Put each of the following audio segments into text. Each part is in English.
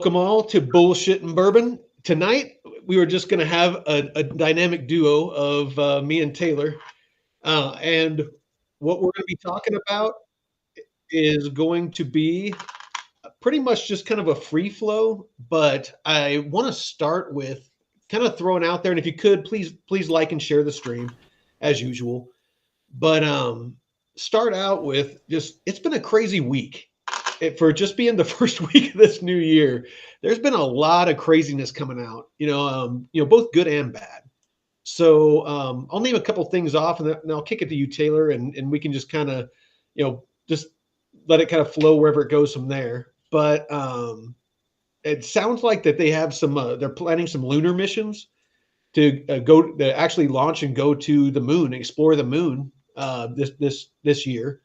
Welcome all to Bullshit and Bourbon. Tonight, we were just going to have a dynamic duo of me and Taylor. And what we're going to be talking about is going to be pretty much just kind of a free flow. But I want to start with kind of throwing out there. And if you could, please like and share the stream as usual. But start out with just it's been a crazy week for just being the first week of this new year. There's been a lot of craziness coming out, both good and bad. So I'll name a couple things off, and then I'll kick it to you, Taylor, and we can just kind of, just let it kind of flow wherever it goes from there. But it sounds like that they have some, they're planning some lunar missions to to actually launch and go to the moon, explore the moon this year.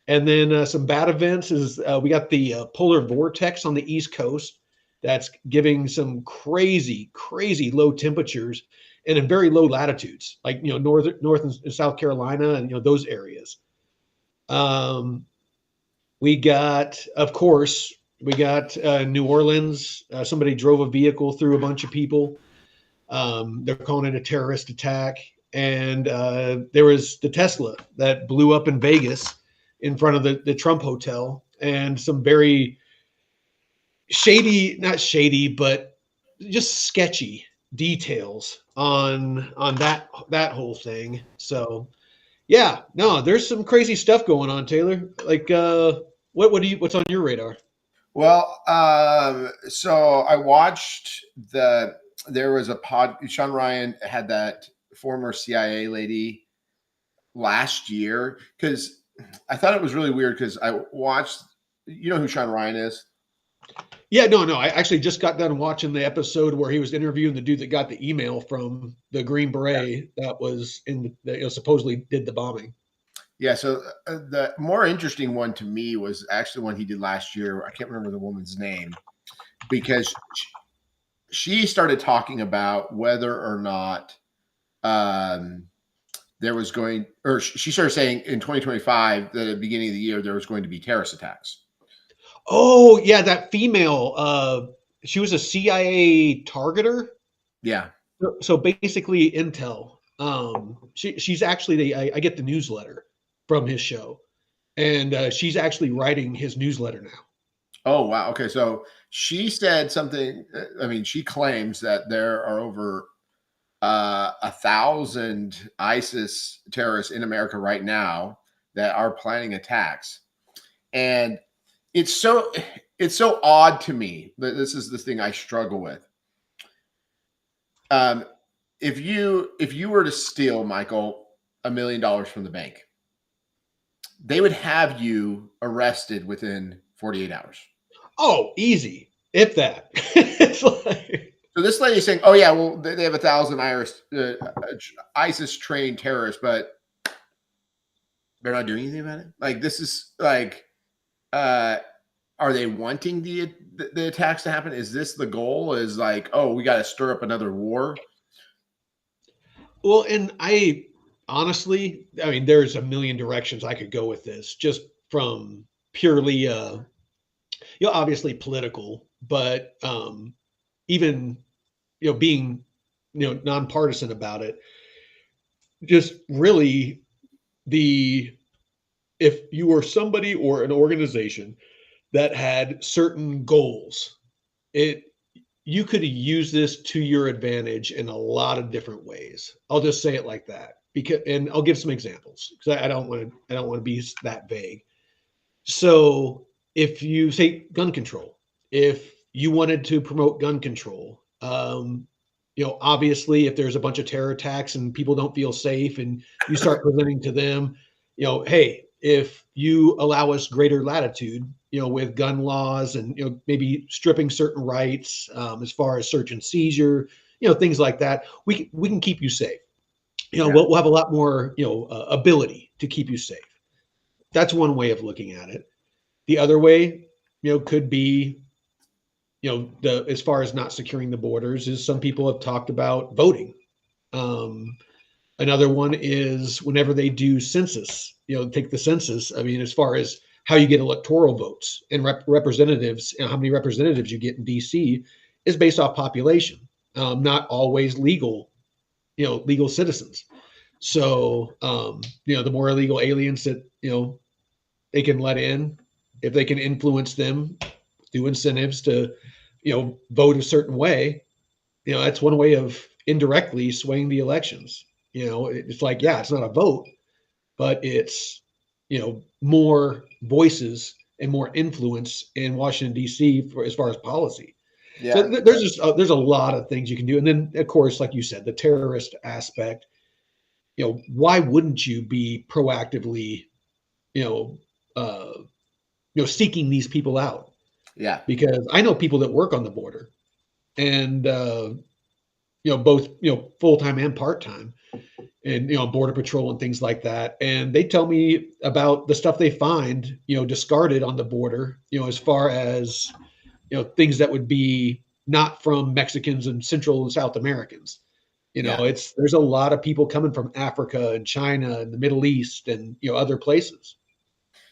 And then some bad events is we got the polar vortex on the East Coast that's giving some crazy low temperatures and in very low latitudes, like north and South Carolina and those areas. We got, of course, New Orleans. Somebody drove a vehicle through a bunch of people. They're calling it a terrorist attack. And there was the Tesla that blew up in Vegas in front of the Trump Hotel, and some very not shady, but just sketchy details on that whole thing. So yeah, no, there's some crazy stuff going on, Taylor. Like what's on your radar? Well, so I watched there was a Sean Ryan had that former CIA lady last year, because I thought it was really weird because I watched, you know who Sean Ryan is? Yeah, no. I actually just got done watching the episode where he was interviewing the dude that got the email from the Green Beret that was supposedly did the bombing. Yeah, so the more interesting one to me was actually one he did last year. I can't remember the woman's name, because she started talking about whether or not there was going, or she started saying in 2025 that at the beginning of the year there was going to be terrorist attacks. Oh yeah, that female. She was a CIA targeter. Yeah. So basically, Intel. She's actually I get the newsletter from his show, and she's actually writing his newsletter now. Oh wow. Okay, so she said something. I mean, she claims that there are over 1,000 ISIS terrorists in America right now that are planning attacks, and it's so odd to me that this is the thing I struggle with. If you were to steal, Michael, $1 million from the bank, they would have you arrested within 48 hours. Oh, easy, if that. It's like, so this lady's saying, "Oh yeah, well they have 1,000 ISIS trained terrorists, but they're not doing anything about it." Like, this is like, are they wanting the attacks to happen? Is this the goal? Is like, oh, we got to stir up another war? Well, and I honestly, I mean, there's a million directions I could go with this, just from purely, obviously political, but even, being, nonpartisan about it. Just really, if you were somebody or an organization that had certain goals, you could use this to your advantage in a lot of different ways. I'll just say it like that, and I'll give some examples because I don't want to be that vague. So if you say gun control, if you wanted to promote gun control, obviously if there's a bunch of terror attacks and people don't feel safe, and you start presenting to them, hey, if you allow us greater latitude, with gun laws and, maybe stripping certain rights, as far as search and seizure, things like that, we can keep you safe. We'll have a lot more, ability to keep you safe. That's one way of looking at it. The other way, could be, as far as not securing the borders, is some people have talked about voting. Another one is whenever they do census, take the census. I mean, as far as how you get electoral votes and representatives, how many representatives you get in DC is based off population, not always legal, legal citizens. So, the more illegal aliens that, they can let in, if they can influence them through incentives to, vote a certain way, that's one way of indirectly swaying the elections. It's like, yeah, it's not a vote, but it's, more voices and more influence in Washington D.C. for as far as policy. So Yeah. there's just there's a lot of things you can do, and then of course, like you said, the terrorist aspect. Why wouldn't you be proactively, you know, seeking these people out? Yeah. Because I know people that work on the border, and both full time and part time, and border patrol and things like that, and they tell me about the stuff they find discarded on the border, as far as things that would be not from Mexicans and Central and South Americans. Yeah. There's a lot of people coming from Africa and China and the Middle East and other places.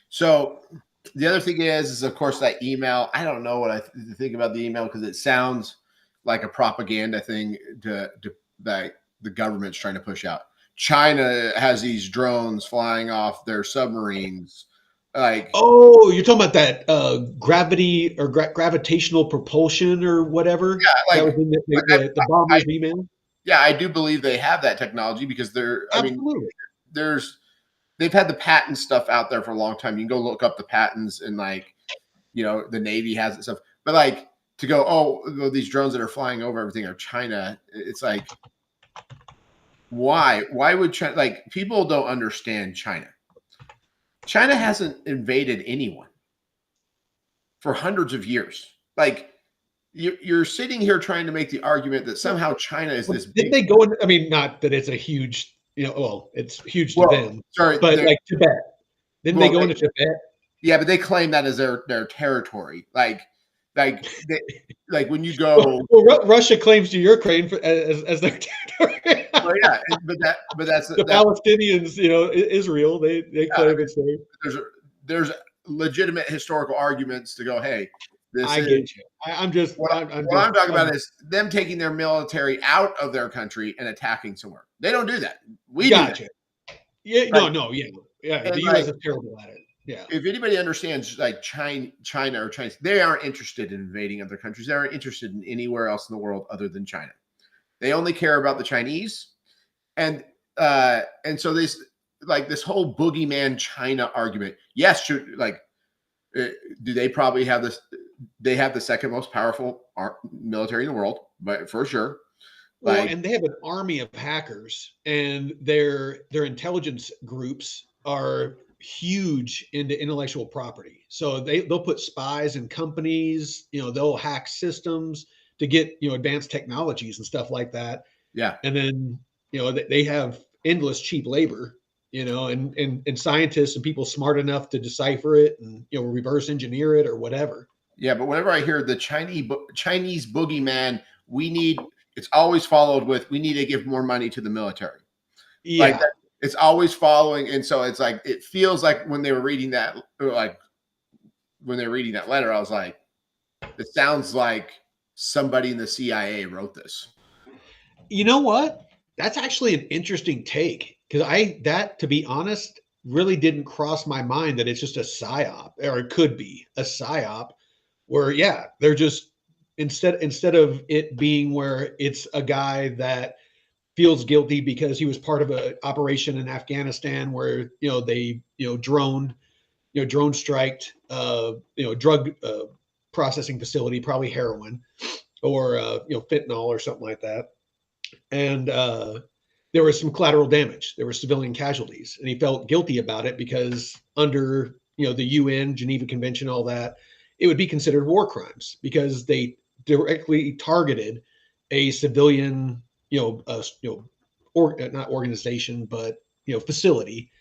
So the other thing is of course that email. I don't know what I think about the email because it sounds like a propaganda thing that the government's trying to push out. China has these drones flying off their submarines. Like, oh, you're talking about that gravity or gravitational propulsion or whatever? Yeah, like, that was in the bomber's email? Yeah, I do believe they have that technology because Absolutely. They've had the patent stuff out there for a long time. You can go look up the patents and the Navy has it stuff. But like to go, oh, these drones that are flying over everything are China. It's like, why? Why would China? Like, people don't understand China. China hasn't invaded anyone for hundreds of years. Like, you're sitting here trying to make the argument that somehow China is this big. Did they go in? I mean, not that it's a huge, it's huge to them. Sorry, but like Tibet. Didn't they go into Tibet? Yeah, but they claim that as their territory. Like when you go. Well, Russia claims to Ukraine as their territory. Well, yeah, but that's the Palestinians. Israel. They claim it's theirs. There's legitimate historical arguments to go, hey, I get you. I'm just what I'm talking about is them taking their military out of their country and attacking somewhere. They don't do that. We gotcha. do that. Yeah, yeah. The U.S. is terrible at it. Yeah. If anybody understands like China or Chinese, they aren't interested in invading other countries. They aren't interested in anywhere else in the world other than China. They only care about the Chinese, and so this whole boogeyman China argument. Yes, do they probably have this? They have the second most powerful military in the world, but for sure. Well, and they have an army of hackers, and their intelligence groups are huge into intellectual property. So they'll put spies in companies. They'll hack systems to get advanced technologies and stuff like that. Yeah, and then they have endless cheap labor. And scientists and people smart enough to decipher it and reverse engineer it or whatever. Yeah, but whenever I hear the Chinese boogeyman, it's always followed with, we need to give more money to the military. Yeah. Like that, it's always following. And so it's like, it feels like when they were reading that, letter, I was like, it sounds like somebody in the CIA wrote this. You know what? That's actually an interesting take, because to be honest, really didn't cross my mind that it's just a psyop, or it could be a psyop where, yeah, they're just, instead of it being where it's a guy that feels guilty because he was part of an operation in Afghanistan where they drone striked drug processing facility, probably heroin or fentanyl or something like that, and there was some collateral damage. There were civilian casualties, and he felt guilty about it because under the UN Geneva Convention, all that, it would be considered war crimes because they directly targeted a civilian, not organization, but facility,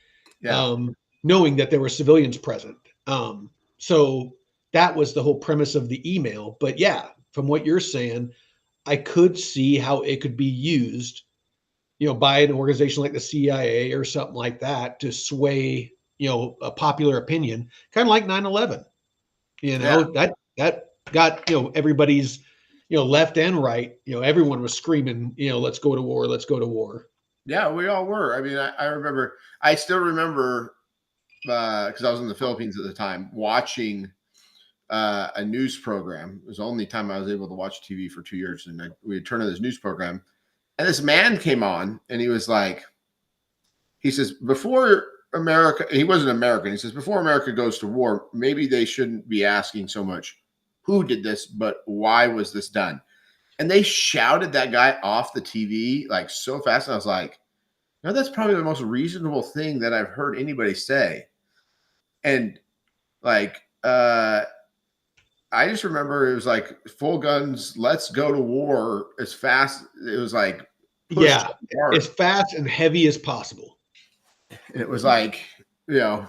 knowing that there were civilians present. So that was the whole premise of the email. But yeah, from what you're saying, I could see how it could be used, by an organization like the CIA or something like that to sway a popular opinion, kind of like 9/11. Yeah. That got everybody's left and right. Everyone was screaming, let's go to war, let's go to war. Yeah, we all were. I mean, I remember. I still remember because I was in the Philippines at the time, watching a news program. It was the only time I was able to watch TV for 2 years, and we had turned on this news program, and this man came on, and he was like, he says, before America, he wasn't American. He says, before America goes to war, maybe they shouldn't be asking so much who did this, but why was this done? And they shouted that guy off the TV like so fast. And I was like, no, that's probably the most reasonable thing that I've heard anybody say. And like, I just remember it was like full guns, let's go to war as fast. It was like, Yeah, hard. as fast and heavy as possible. And it was like, it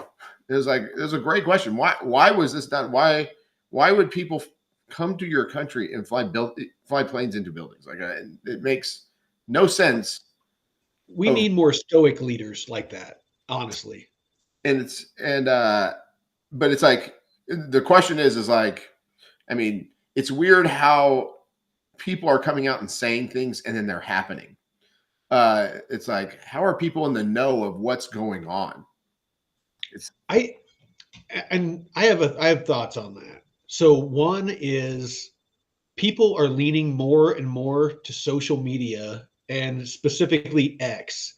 was a great question. Why was this done? Why would people come to your country and fly planes into buildings? Like it makes no sense. We need more stoic leaders like that, honestly. But it's like the question is like, I mean, it's weird how people are coming out and saying things and then they're happening. It's like, how are people in the know of what's going on? I have thoughts on that. So one is people are leaning more and more to social media and specifically X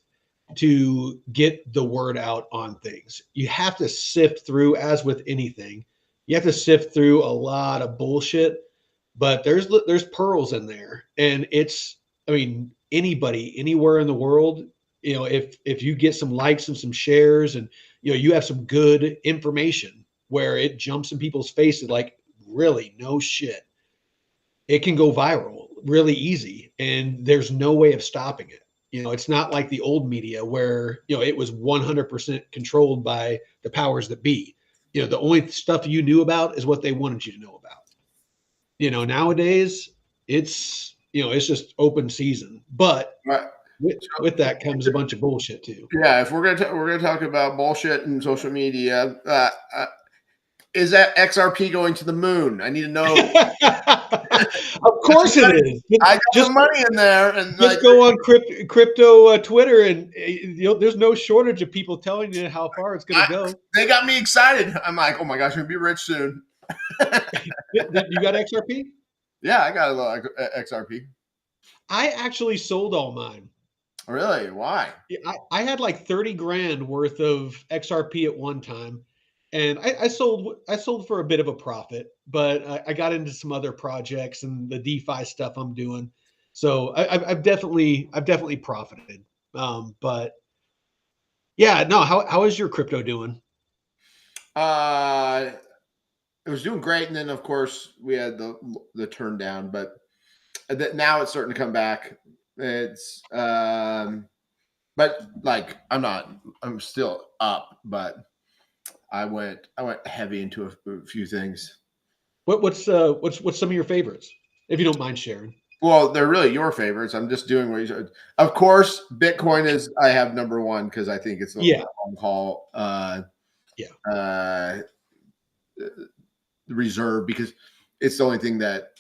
to get the word out on things. You have to sift through, as with anything, you have to sift through a lot of bullshit, but there's pearls in there. And anybody anywhere in the world, if you get some likes and some shares and you have some good information where it jumps in people's faces like, really, no shit, it can go viral really easy, and there's no way of stopping it. It's not like the old media where it was 100% controlled by the powers that be. The only stuff you knew about is what they wanted you to know about. Nowadays it's just open season, but Right. with that comes a bunch of bullshit too. Yeah, if we're gonna talk about bullshit and social media, is that XRP going to the moon? I need to know. Of course it is. I got some money in there, and just go on crypto Twitter, and there's no shortage of people telling you how far it's going to go. They got me excited. I'm like, oh my gosh, I'm gonna be rich soon. You got XRP? Yeah, I got a little XRP. I actually sold all mine. Really? Why? I had like 30 grand worth of XRP at one time, and I sold for a bit of a profit, but I got into some other projects and the DeFi stuff I'm doing. So I've definitely profited. But yeah, no, how is your crypto doing? It was doing great, and then of course we had the turn down, but now it's starting to come back. It's but like I'm still up, but I went heavy into a few things. What's some of your favorites, if you don't mind sharing? Well, they're really your favorites. I'm just doing what you said. Of course, Bitcoin is I have number one because I think it's a long haul. Reserve, because it's the only thing that,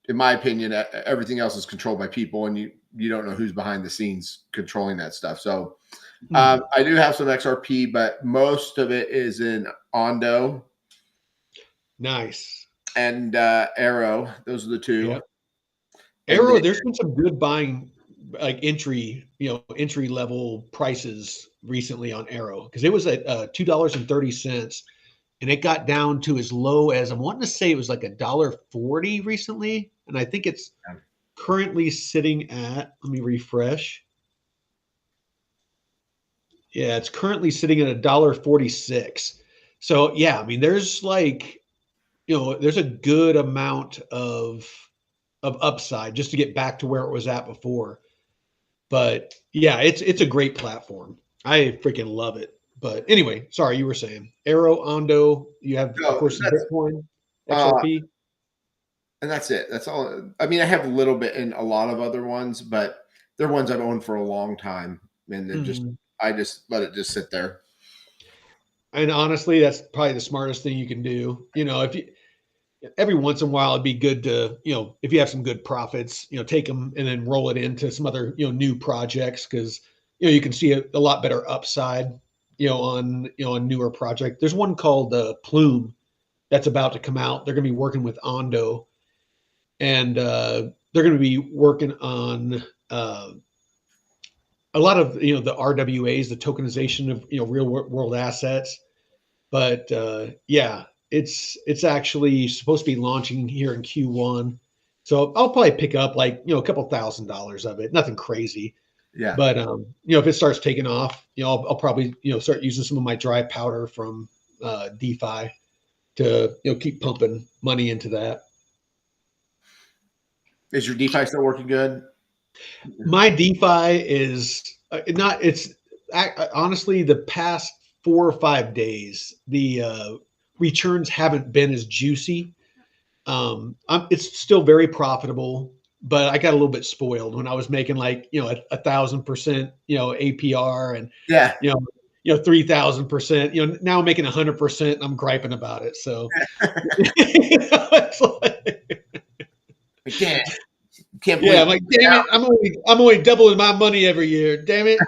in my opinion, everything else is controlled by people, and you don't know who's behind the scenes controlling that stuff. So I do have some XRP, but most of it is in Ondo. Nice. And Arrow. Those are the two. Yep. Arrow, there's been some good buying, like entry level prices recently on Arrow, because it was at $2.30, and it got down to as low as, I'm wanting to say it was like $1.40 recently, and I think it's currently sitting at, let me refresh. Yeah, it's currently sitting at $1.46. So yeah, I mean, there's like, there's a good amount of upside just to get back to where it was at before. But yeah, it's a great platform. I freaking love it. But anyway, sorry, you were saying Arrow, Ondo, you have, of course, Bitcoin, XRP. And that's it. That's all. I mean, I have a little bit in a lot of other ones, but they're ones I've owned for a long time. And then I just let it just sit there. And honestly, that's probably the smartest thing you can do. If you every once in a while, it'd be good to, if you have some good profits, take them and then roll it into some other, new projects because, you can see a lot better upside, on newer project. There's one called Plume that's about to come out. They're going to be working with Ondo, and they're going to be working on a lot of the RWAs, the tokenization of real world assets. But yeah, it's actually supposed to be launching here in Q1. So I'll probably pick up like a couple $1,000s of it, nothing crazy. Yeah. But if it starts taking off, I'll probably start using some of my dry powder from DeFi to keep pumping money into that. Is your DeFi still working good? My DeFi is not. It's honestly the past 4 or 5 days the returns haven't been as juicy. It's still very profitable, but I got a little bit spoiled when I was making like 1,000% APR and Yeah. 3,000%. Now I'm making 100%. I'm griping about it. So it's like, I can't yeah, believe I'm like, damn it, I'm only doubling my money every year. Damn it.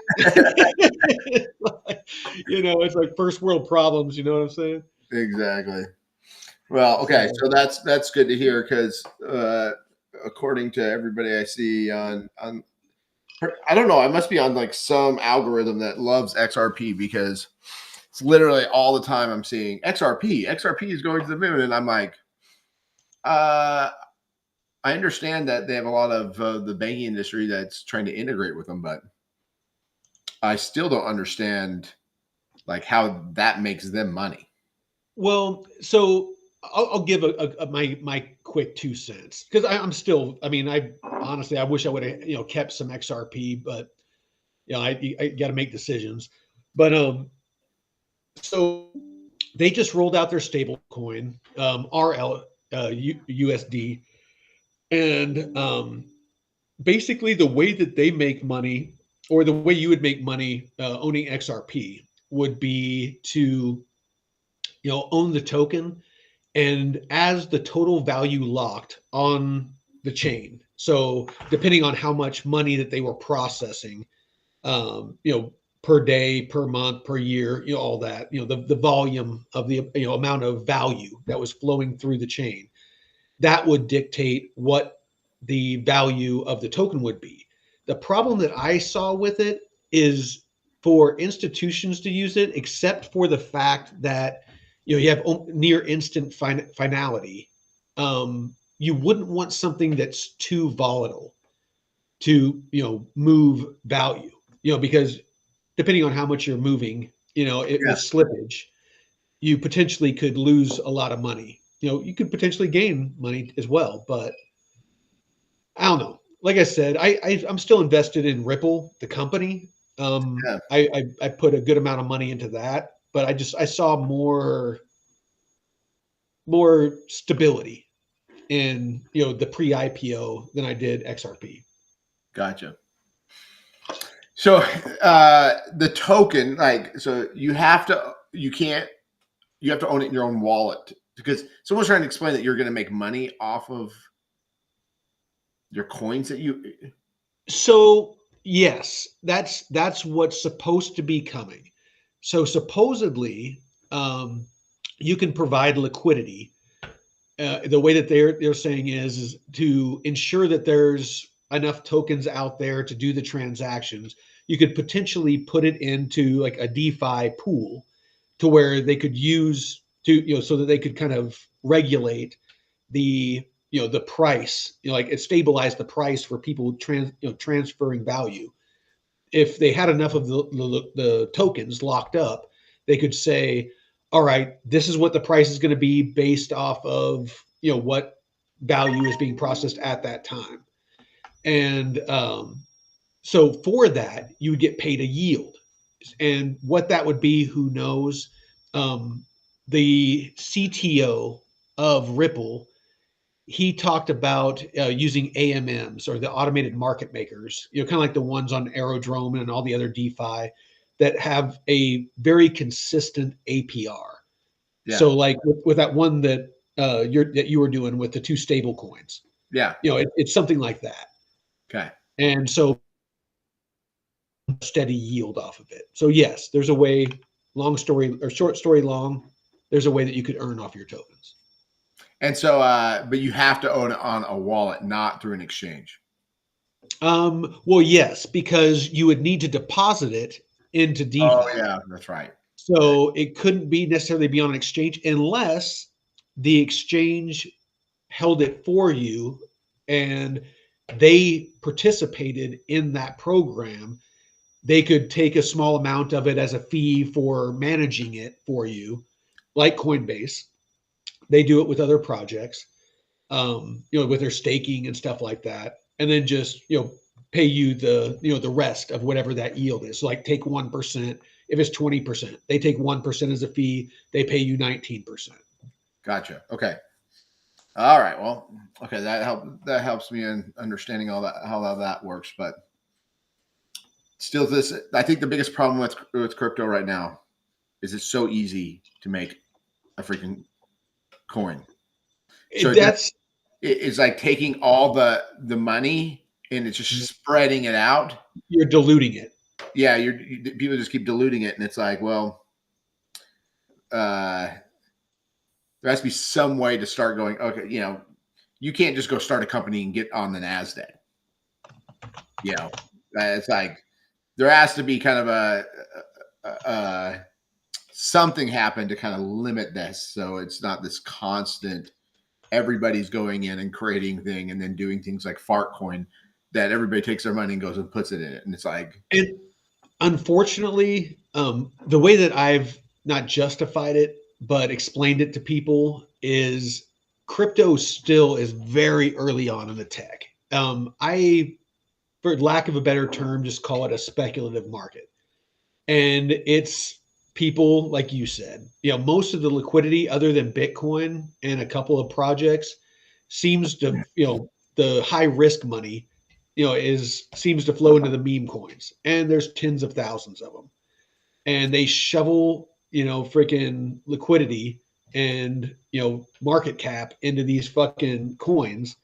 It's like first world problems, you know what I'm saying? Exactly. Well, okay, so that's good to hear because according to everybody I see on I don't know, I must be on like some algorithm that loves XRP because it's literally all the time I'm seeing XRP is going to the moon, and I'm like, I understand that they have a lot of the banking industry that's trying to integrate with them, but I still don't understand like how that makes them money. Well, so I'll give my quick 2 cents because I'm still. I mean, I honestly I wish I would have kept some XRP, but I got to make decisions. But so they just rolled out their stable coin, RL USD, and basically the way that they make money, or the way you would make money owning XRP, would be to own the token, and as the total value locked on the chain. So depending on how much money that they were processing, per day, per month, per year, all that, the volume of the amount of value that was flowing through the chain, that would dictate what the value of the token would be. The problem that I saw with it is for institutions to use it, except for the fact that you have near instant finality. You wouldn't want something that's too volatile to move value. Because depending on how much you're moving, with slippage, you potentially could lose a lot of money. You could potentially gain money as well, but I don't know. Like I said, I'm still invested in Ripple, the company. I put a good amount of money into that, but I saw more stability in the pre-IPO than I did XRP. Gotcha. So the token, like, so you have to own it in your own wallet, because someone's trying to explain that you're going to make money off of your coins that you. So yes, that's what's supposed to be coming. So supposedly, you can provide liquidity. The way that they're saying is to ensure that there's enough tokens out there to do the transactions. You could potentially put it into like a DeFi pool to where they could use to, so that they could kind of regulate the, the price, like it stabilized the price for people transferring value. If they had enough of the tokens locked up, they could say, all right, this is what the price is going to be based off of, what value is being processed at that time. And so for that, you would get paid a yield. And what that would be, who knows? The CTO of Ripple, he talked about using AMMs, or the automated market makers, kind of like the ones on Aerodrome and all the other DeFi, that have a very consistent APR. Yeah. So like with that one that you were doing with the two stable coins, Yeah. it's something like that. Okay. And so steady yield off of it. So yes, there's a way, long story or short story long, there's a way that you could earn off your tokens. And so, but you have to own it on a wallet, not through an exchange. Well, yes, because you would need to deposit it into DeFi. Oh yeah, that's right. So it couldn't be necessarily be on an exchange unless the exchange held it for you and they participated in that program. They could take a small amount of it as a fee for managing it for you, like Coinbase. They do it with other projects, with their staking and stuff like that, and then just pay you the rest of whatever that yield is. So like take 1%. If it's 20%, they take 1% as a fee. They pay you 19%. Gotcha. Okay. All right. Well, okay. That helps me in understanding how that works. But still, I think the biggest problem with crypto right now is it's so easy to make a freaking coin. So it's like taking all the money and it's just spreading it out. You're diluting it. Yeah, people just keep diluting it, and it's like, well, there has to be some way to start going. Okay, you can't just go start a company and get on the NASDAQ. It's like there has to be kind of a something happen to kind of limit this, so it's not this constant. Everybody's going in and creating thing, and then doing things like Fartcoin that everybody takes their money and goes and puts it in it, and it's like. And unfortunately, the way that I've not justified it but explained it to people is crypto still is very early on in the tech. I, for lack of a better term, just call it a speculative market, and it's people like you said. Most of the liquidity, other than Bitcoin and a couple of projects, seems to the high risk money. Seems to flow into the meme coins, and there's tens of thousands of them, and they shovel freaking liquidity and market cap into these fucking coins,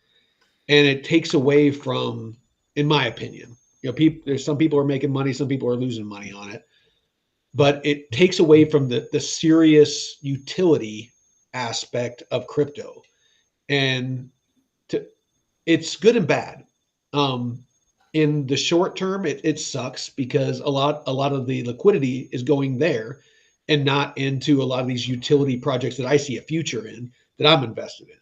and it takes away from, in my opinion, there's some people are making money, some people are losing money on it, but it takes away from the serious utility aspect of crypto, and it's good and bad. In the short term, it sucks because a lot of the liquidity is going there and not into a lot of these utility projects that I see a future in that I'm invested in.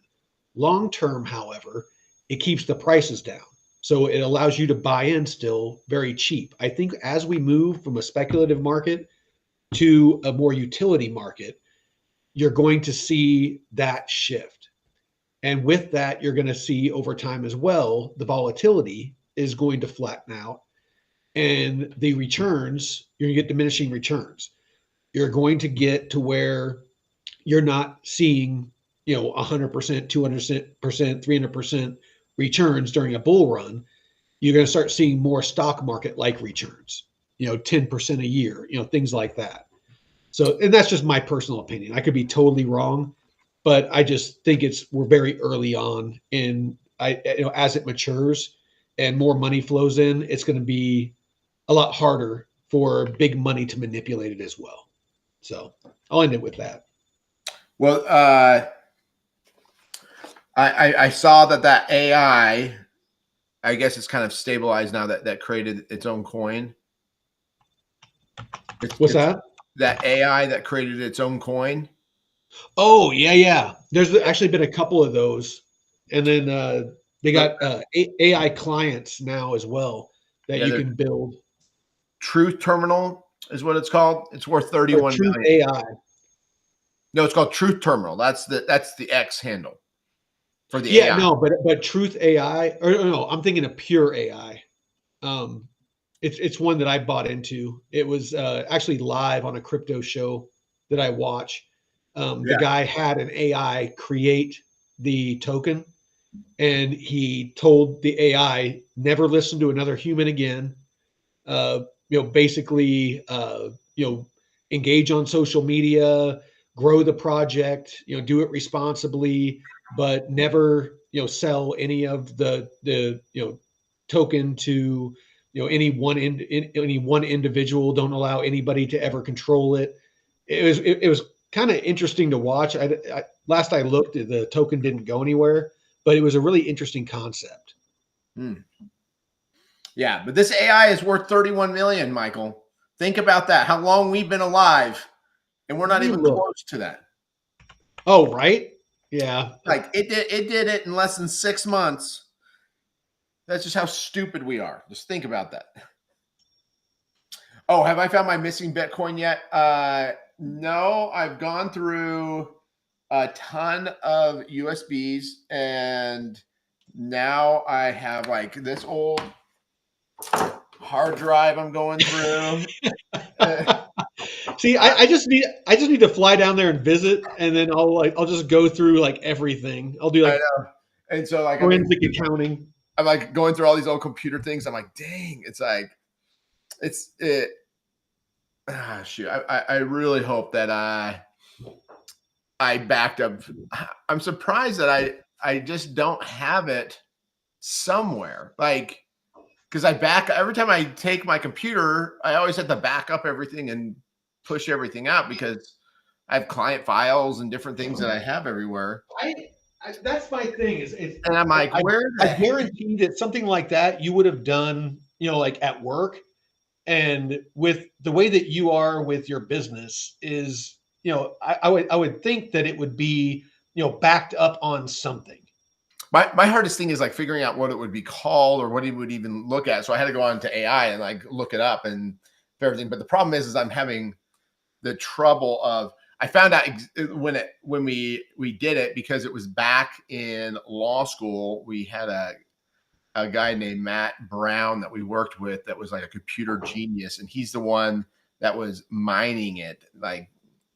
Long term, however, it keeps the prices down. So it allows you to buy in still very cheap. I think as we move from a speculative market to a more utility market, you're going to see that shift. And with that, you're going to see over time as well, the volatility is going to flatten out, and the returns, you're going to get diminishing returns. You're going to get to where you're not seeing, 100%, 200%, 300% returns during a bull run. You're going to start seeing more stock market like returns, 10% a year, things like that. So, and that's just my personal opinion. I could be totally wrong, but I just think we're very early on in, as it matures and more money flows in, it's going to be a lot harder for big money to manipulate it as well. So I'll end it with that. Well, I saw that AI, I guess it's kind of stabilized now that created its own coin. What's that? That AI that created its own coin. Oh, yeah. There's actually been a couple of those. And then they got AI clients now as well that you can build. Truth Terminal is what it's called. It's worth 31 Truth million. AI. No, it's called Truth Terminal. That's the X handle for the AI. No, but Truth AI, or no, I'm thinking of Pure AI. It's one that I bought into. It was actually live on a crypto show that I watch. The guy had an AI create the token, and he told the AI never listen to another human again. basically, engage on social media, grow the project, do it responsibly, but never, sell any of the token to, any one individual. Don't allow anybody to ever control it. It was kind of interesting to watch. Last I looked, the token didn't go anywhere, but it was a really interesting concept. Hmm. Yeah, but this AI is worth 31 million, Michael. Think about that. How long we've been alive, and we're not even close to that. Oh, right. Yeah. Like it did it in less than 6 months. That's just how stupid we are. Just think about that. Oh, have I found my missing Bitcoin yet? No, I've gone through a ton of USBs, and now I have like this old hard drive I'm going through. See, I just need to fly down there and visit, and then I'll just go through like everything. I'll do like and so like forensic accounting. I'm like going through all these old computer things. I'm like, dang, it's like it. Shoot, I really hope that I backed up. I'm surprised that I just don't have it somewhere. Like, because every time I take my computer, I always have to back up everything and push everything out because I have client files and different things that I have everywhere. That's my thing. And I'm like, I guarantee that something like that you would have done, like at work. And with the way that you are with your business is, I would think that it would be, backed up on something. My hardest thing is like figuring out what it would be called or what he would even look at. So I had to go on to AI and like look it up and everything. But the problem is I'm having the trouble of, I found out when we did it, because it was back in law school. We had a guy named Matt Brown that we worked with that was like a computer genius, and he's the one that was mining it like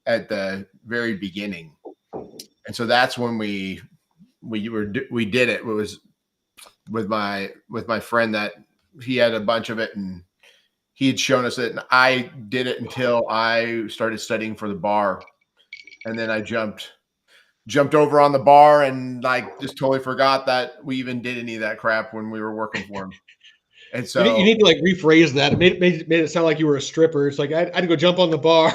at the very beginning. And so that's when we did it. It was with my friend that he had a bunch of it, and he had shown us it, and I did it until I started studying for the bar, and then I jumped over on the bar and like just totally forgot that we even did any of that crap when we were working for him. And so you need to like rephrase that. It made it sound like you were a stripper. It's like I had to go jump on the bar.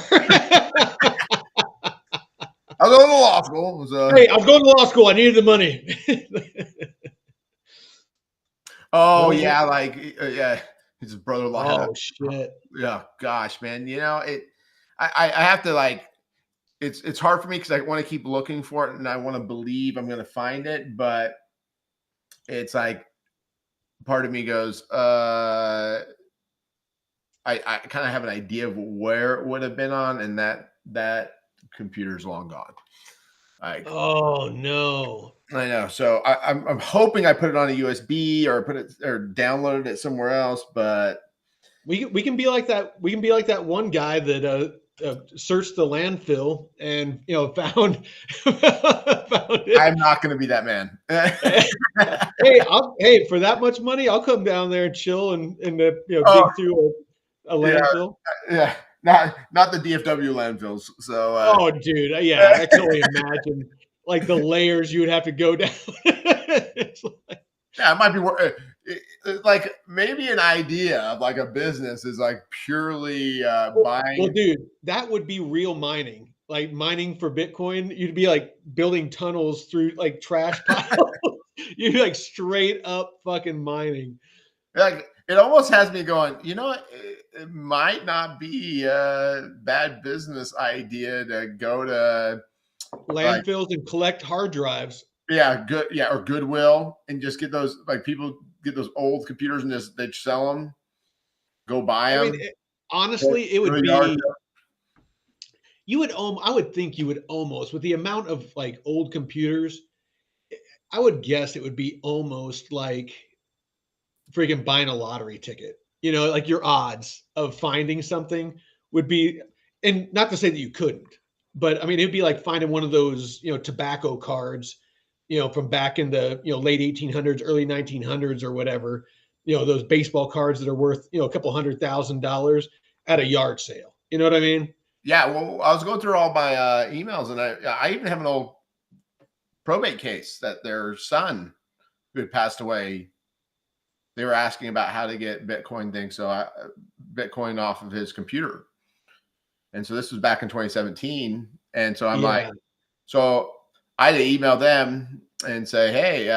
I was going to law school. Hey, I was going to law school. I needed the money. Oh yeah, like yeah, his brother-in-law. Oh shit. Yeah, gosh, man. I have to like. It's hard for me because I want to keep looking for it and I want to believe I'm going to find it, but it's like part of me goes, I kind of have an idea of where it would have been on, and that computer's long gone. Like, oh no. I know. So I'm hoping I put it on a USB or downloaded it somewhere else, but we can be like that. We can be like that one guy that searched the landfill and found it. I'm not going to be that man. Hey, for that much money, I'll come down there and chill and dig through a landfill. Yeah, not the DFW landfills. So, oh, dude, yeah, I can only imagine like the layers you would have to go down. Yeah, it might be like maybe an idea of like a business is like purely buying. Well, dude, that would be real mining, like mining for Bitcoin. You'd be like building tunnels through like trash piles. You'd be like straight up fucking mining. Like it almost has me going, it might not be a bad business idea to go to landfills and collect hard drives. Yeah, good. Yeah, or Goodwill, and just get those, like, people get those old computers and just they sell them. Go buy them. Honestly, it would be. I would think you would almost, with the amount of like old computers, I would guess it would be almost like freaking buying a lottery ticket. Like your odds of finding something would be, and not to say that you couldn't, but I mean, it'd be like finding one of those, tobacco cards, from back in the, late 1800s, early 1900s or whatever. those baseball cards that are worth, a couple $100,000 at a yard sale. You know what I mean? Yeah. Well, I was going through all my emails, and I even have an old probate case that their son who had passed away. They were asking about how to get Bitcoin things, so Bitcoin off of his computer. And so this was back in 2017. And so I'm like, so I had to email them and say, hey,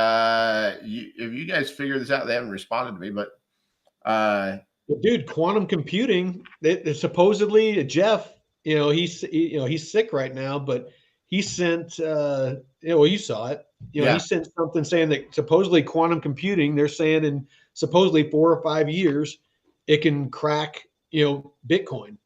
if you guys figure this out, they haven't responded to me, but dude, quantum computing, supposedly Jeff, he's sick right now, but he sent, well, you saw it, he sent something saying that supposedly quantum computing, they're saying in supposedly 4 or 5 years, it can crack, Bitcoin.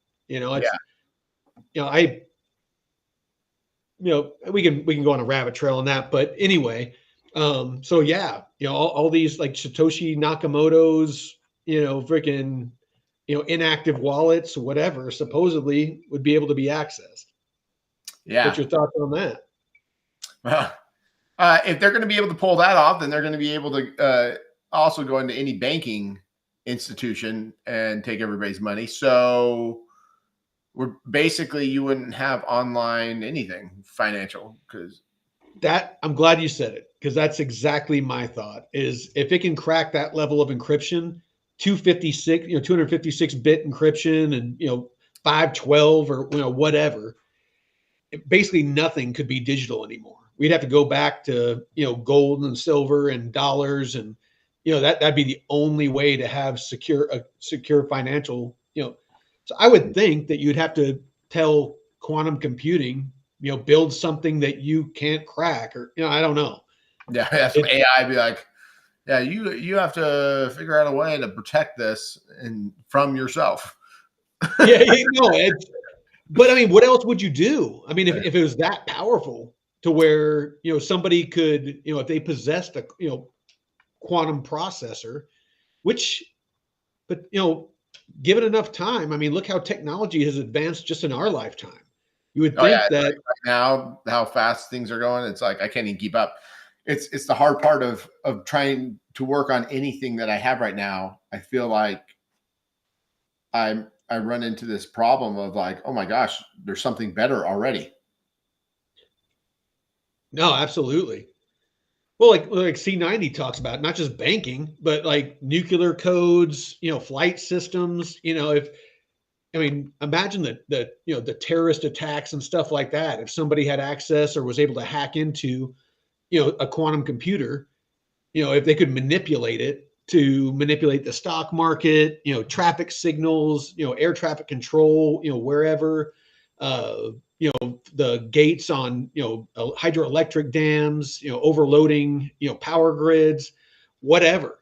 We can go on a rabbit trail on that, but anyway, so yeah, all these like Satoshi Nakamoto's, freaking, inactive wallets, whatever, supposedly would be able to be accessed. Yeah. What's your thoughts on that? Well, if they're going to be able to pull that off, then they're going to be able to also go into any banking institution and take everybody's money. So we're basically, you wouldn't have online anything financial, because that, I'm glad you said it, because that's exactly my thought, is if it can crack that level of encryption, 256 bit encryption, and 512 or whatever, basically nothing could be digital anymore. We'd have to go back to gold and silver and dollars, and that'd be the only way to have secure financial. So I would think that you'd have to tell quantum computing, build something that you can't crack, or I don't know. Yeah, have some AI be like, yeah, you have to figure out a way to protect this and from yourself. Yeah, but I mean, what else would you do? I mean, if it was that powerful to where somebody could, if they possessed a quantum processor, but give it enough time. I mean, look how technology has advanced just in our lifetime. You would think that right now, how fast things are going, it's like I can't even keep up. It's the hard part of trying to work on anything that I have right now. I feel like I run into this problem of like, oh my gosh, there's something better already. No, absolutely. Well, like C90 talks about not just banking, but like nuclear codes, flight systems. Imagine the terrorist attacks and stuff like that. If somebody had access or was able to hack into, a quantum computer, if they could manipulate it to manipulate the stock market, traffic signals, air traffic control, wherever, the gates on, hydroelectric dams, overloading, power grids, whatever,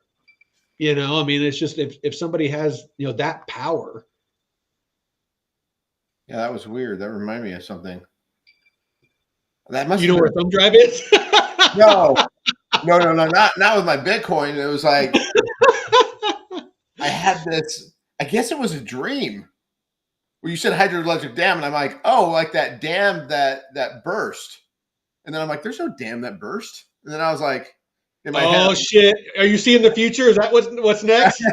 it's just, if somebody has, that power. Yeah, that was weird. That reminded me of something. That must, where a thumb drive is? No, not with my Bitcoin. It was like, I had this, I guess it was a dream where you said hydroelectric dam, and I'm like, oh, like that dam that burst. And then I'm like, there's no dam that burst. And then I was like, in my head, shit. Are you seeing the future? Is that what's next?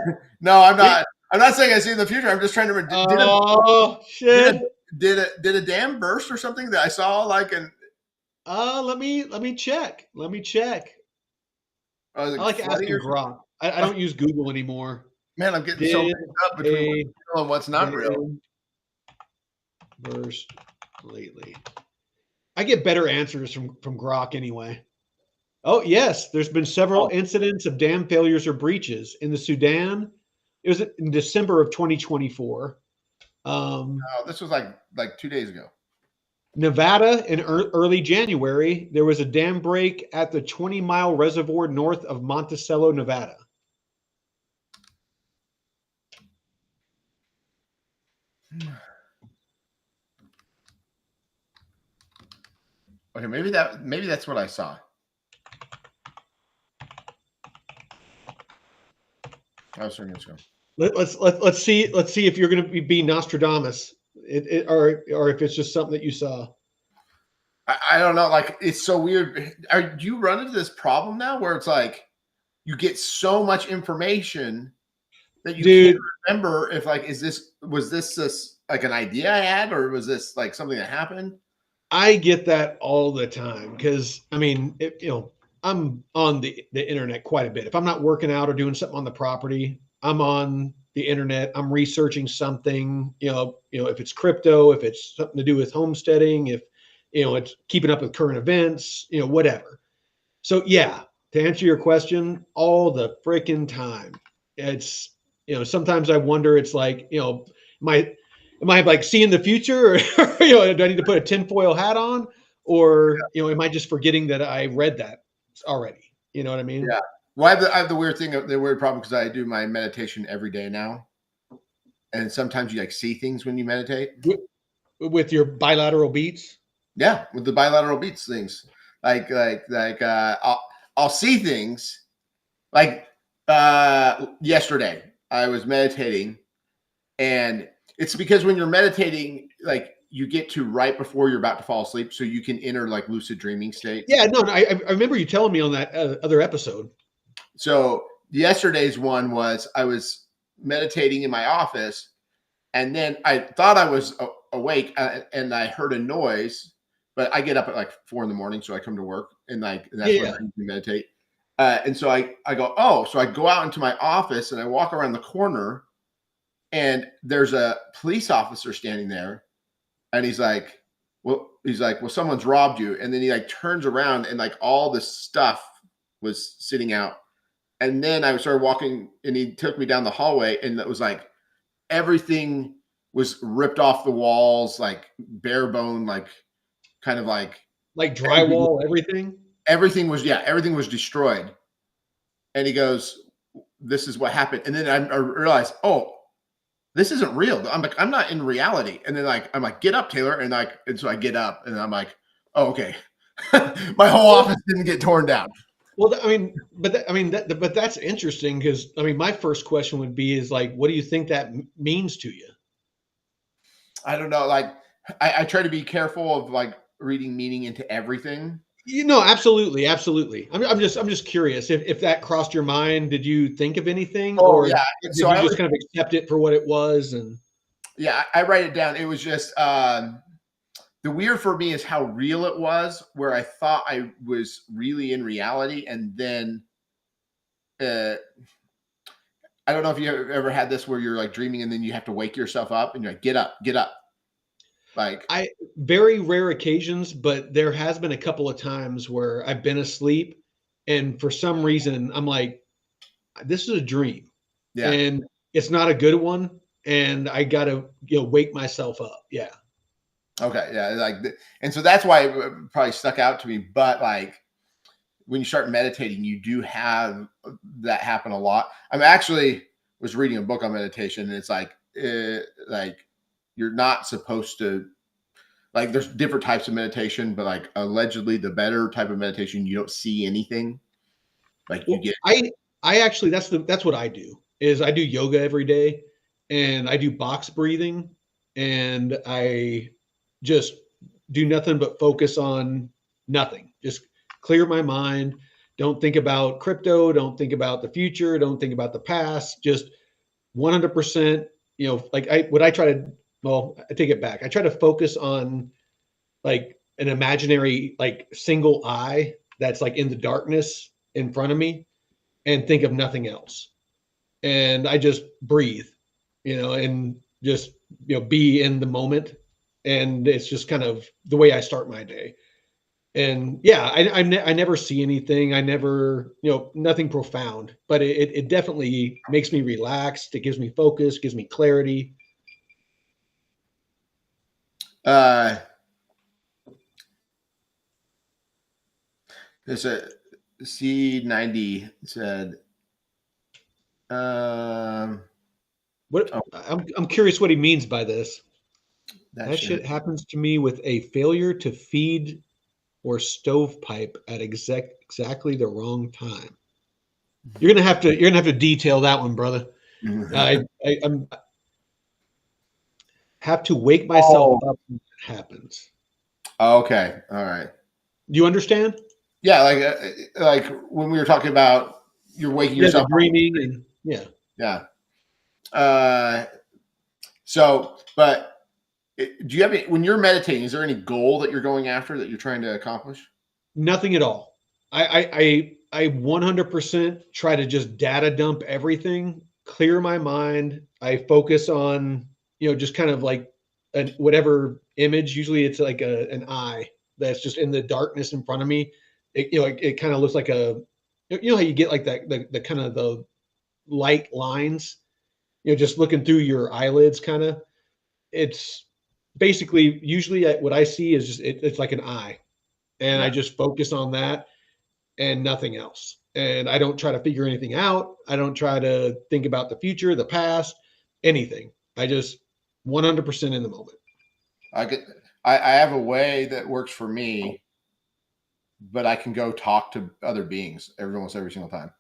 No, I'm not. I'm not saying I see in the future. I'm just trying to. Shit. Did a dam burst or something that I saw like an? Let me check. I like asking Grok. I don't use Google anymore. Man, I'm getting so mixed up between what's real and what's not real. Burst lately. I get better answers from Grok anyway. Oh, yes. There's been several incidents of dam failures or breaches in the Sudan. It was in December of 2024. This was like 2 days ago. Nevada in early January, there was a dam break at the 20-mile reservoir north of Monticello, Nevada. Okay, maybe that's what I saw. I was thinking so. Let's see if you're going to be Nostradamus, or if it's just something that you saw. I don't know. Like, it's so weird. Do you run into this problem now where it's like you get so much information that you Dude, can't remember if like, was this like an idea I had, or was this like something that happened? I get that all the time because I mean, I'm on the internet quite a bit. If I'm not working out or doing something on the property, I'm on the internet. I'm researching something. If it's crypto, if it's something to do with homesteading, if it's keeping up with current events, whatever. So yeah, to answer your question, all the freaking time. It's sometimes I wonder. It's like my am I like seeing the future, or do I need to put a tinfoil hat on, or am I just forgetting that I read that already? You know what I mean? Yeah. Well, I have the weird problem because I do my meditation every day now, and sometimes you like see things when you meditate. With your bilateral beats. Yeah, with the bilateral beats things, I'll see things like yesterday I was meditating, and it's because when you're meditating, like you get to right before you're about to fall asleep, so you can enter like lucid dreaming states. Yeah, no, I remember you telling me on that other episode. So yesterday's one was I was meditating in my office, and then I thought I was awake, and I heard a noise. But I get up at like 4 a.m, so I come to work, and that's when I usually meditate. And so I go, oh, so I go out into my office and I walk around the corner, and there's a police officer standing there, and he's like, well, someone's robbed you. And then he like turns around, and like all this stuff was sitting out. And then I started walking, and he took me down the hallway, and it was like everything was ripped off the walls, like bare bone, like kind of like drywall, everything. Everything was destroyed. And he goes, this is what happened. And then I realized, oh, this isn't real. I'm like, I'm not in reality. And then I'm like, get up, Taylor. And so I get up, and I'm like, oh, okay. My whole office didn't get torn down. Well, but that's interesting because my first question would be is like, what do you think that means to you? I don't know. Like, I try to be careful of like reading meaning into everything. Absolutely. I'm just curious if that crossed your mind. Did you think of anything, or yeah? Did you just kind of accept it for what it was? And yeah, I write it down. It was just the weird for me is how real it was, where I thought I was really in reality, and then I don't know if you ever had this where you're like dreaming, and then you have to wake yourself up, and you're like, get up. Like, very rare occasions, but there has been a couple of times where I've been asleep, and for some reason I'm like, this is a dream, and it's not a good one, and I gotta wake myself up. Yeah. Okay. Yeah. And so that's why it probably stuck out to me. But like when you start meditating, you do have that happen a lot. I'm actually was reading a book on meditation, and it's like you're not supposed to, like, there's different types of meditation, but like allegedly the better type of meditation, you don't see anything. Like you get. I actually, that's what I do is I do yoga every day, and I do box breathing, and I just do nothing but focus on nothing. Just clear my mind. Don't think about crypto. Don't think about the future. Don't think about the past. Just 100%, I take it back. I try to focus on like an imaginary, like single eye that's like in the darkness in front of me, and think of nothing else. And I just breathe, and just, be in the moment. And it's just kind of the way I start my day. And yeah, I never see anything. I never, nothing profound, but it definitely makes me relaxed. It gives me focus, gives me clarity. There's a C90 said, what? Oh. I'm curious what he means by this. That shit happens to me with a failure to feed or stovepipe at exactly the wrong time. You're gonna have to detail that one, brother. I'm have to wake myself up when it happens. Okay, all right. Do you understand? Yeah, like when we were talking about you're waking Yeah, the yourself up. dreaming and yeah. Yeah. But do you have any, when you're meditating, is there any goal that you're going after that you're trying to accomplish? Nothing at all. I 100% try to just data dump everything, clear my mind. I focus on, just kind of like whatever image. Usually it's like an eye that's just in the darkness in front of me. It kind of looks like how you get like that, the kind of the light lines, just looking through your eyelids kind of. It's basically usually what I see is just, it's like an eye, and Yeah. I just focus on that and nothing else. And I don't try to figure anything out. I don't try to think about the future, the past, anything. I just 100% in the moment. I have a way that works for me, but I can go talk to other beings almost every single time.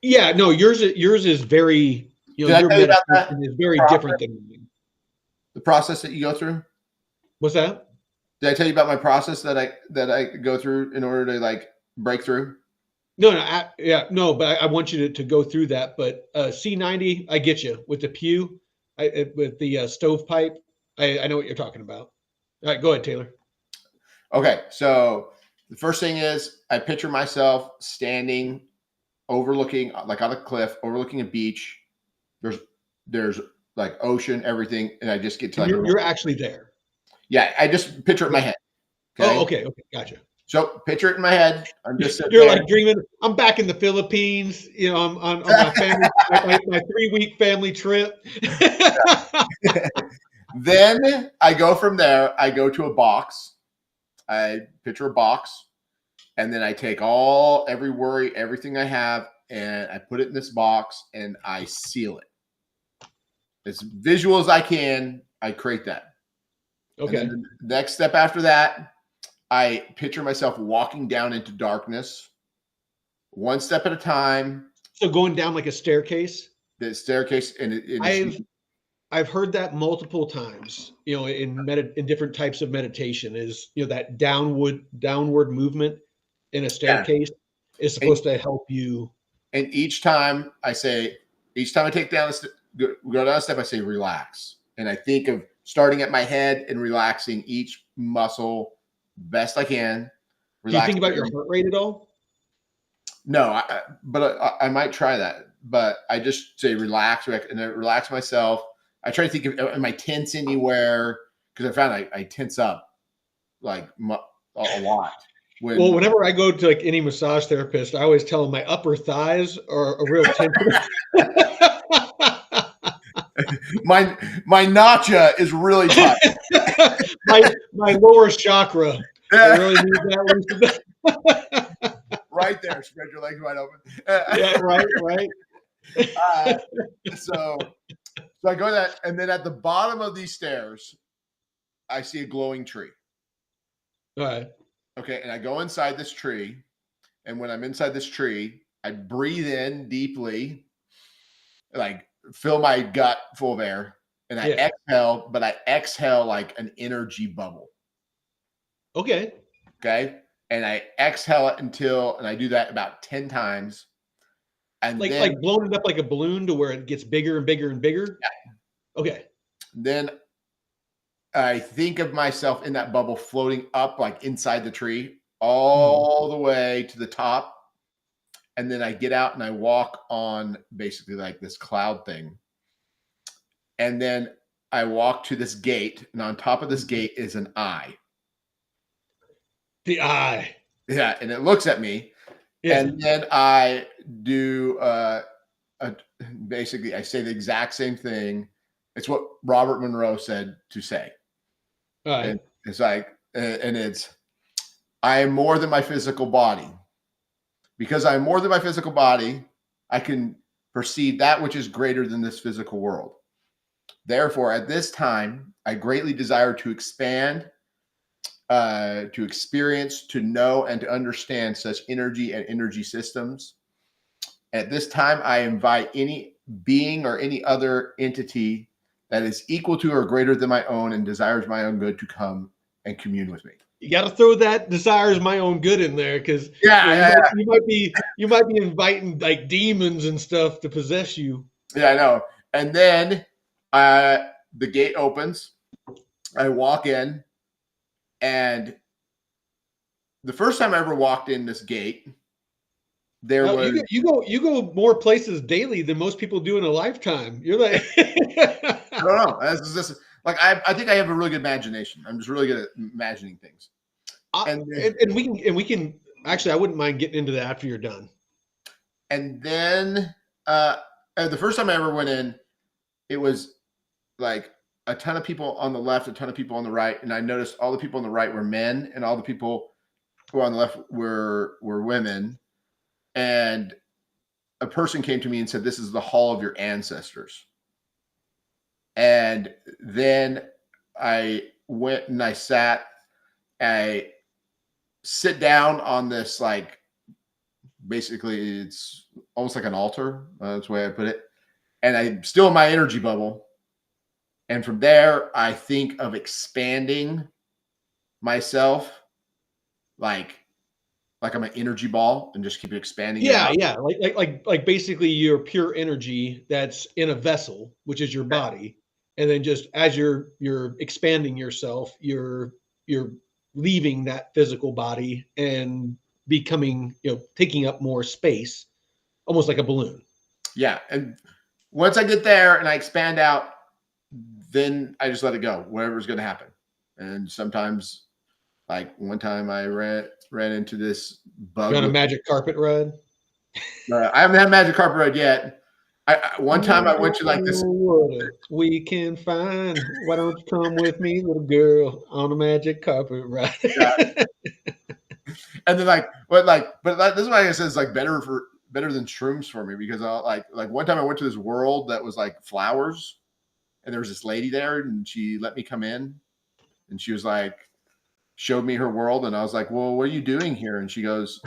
Yeah, no, yours is very, Did I your tell you about meditation that is very process? different than mine. The process that you go through? What's that? Did I tell you about my process that I go through in order to like break through? No, yeah, no, but I want you to go through that. But C90, I get you with the pew, with the stovepipe. I know what you're talking about. All right, go ahead, Taylor. Okay, so the first thing is I picture myself standing overlooking, like on a cliff, overlooking a beach. There's like ocean, everything, and I just get to And like you're actually there. yeah, I just picture it in my head. Oh, okay, gotcha. So picture it in my head. I'm just sitting You're there. like dreaming. I'm back in the Philippines. I'm on my family, my 3-week family trip. Then I go from there. I go to a box. I picture a box, and then I take every worry, everything I have, and I put it in this box, and I seal it as visual as I can. I create that. Okay. And then the next step after that, I picture myself walking down into darkness, one step at a time. So going down like a staircase. The staircase, and I've heard that multiple times. In different types of meditation, is that downward movement in a staircase is supposed to help you. And each time I take down go down a step, I say relax, and I think of starting at my head and relaxing each muscle best I can. Do you think about your heart rate at all? No, but I might try that. But I just say relax, and I relax myself. I try to think of, am I tense anywhere? Because I found I tense up like a lot. Whenever I go to like any massage therapist, I always tell them my upper thighs are a real tension. my nacha is really tight. my lower chakra. I really need that right there. Spread your legs wide open. Yeah, right. So I go that, and then at the bottom of these stairs, I see a glowing tree. All right. Okay, and I go inside this tree, and when I'm inside this tree, I breathe in deeply, like fill my gut full of air, and I exhale, but I exhale like an energy bubble. Okay. And I exhale it and I do that about 10 times. And like then, blowing it up like a balloon to where it gets bigger and bigger and bigger. Yeah. Okay. Then I think of myself in that bubble floating up like inside the tree all the way to the top. And then I get out and I walk on basically like this cloud thing. And then I walk to this gate, and on top of this gate is an eye. The eye. Yeah, and it looks at me. Yeah. And then I do basically I say the exact same thing. It's what Robert Monroe said to say. Right. And it's like, and it's, I am more than my physical body. Because I'm more than my physical body, I can perceive that which is greater than this physical world. Therefore, at this time, I greatly desire to expand, to experience, to know, and to understand such energy and energy systems. At this time, I invite any being or any other entity that is equal to or greater than my own and desires my own good to come and commune with me. You got to throw that desires my own good in there, because Yeah, yeah, you might be inviting like demons and stuff to possess you. yeah, I know. And then uh, the gate opens. I walk in, and the first time I ever walked in this gate, there was You go more places daily than most people do in a lifetime. You're like, I don't know. This like I think I have a really good imagination. I'm just really good at imagining things. And then, and we can actually. I wouldn't mind getting into that after you're done. and then uh, the first time I ever went in, it was like a ton of people on the left, a ton of people on the right, and I noticed all the people on the right were men, and all the people who were on the left were women. And a person came to me and said, "This is the hall of your ancestors." And then I went and I sat. I sit down on this, like, basically it's almost like an altar. That's the way I put it. And I'm still in my energy bubble. And from there, I think of expanding myself like I'm an energy ball and just keep expanding it Yeah, out. yeah, like basically your pure energy that's in a vessel, which is your body, and then just as you're expanding yourself, you're leaving that physical body and becoming, taking up more space, almost like a balloon. Yeah. And once I get there and I expand out, then I just let it go, whatever's going to happen. And sometimes, like one time I ran into this You bug on a with, magic carpet ride? I haven't had magic carpet ride yet. One time I went to like this. What we can find. Why don't you come with me, little girl, on a magic carpet ride? And then this is why I said it's like better than shrooms for me, because I like one time I went to this world that was like flowers, and there was this lady there, and she let me come in, and she was like showed me her world, and I was like, well, what are you doing here? And she goes,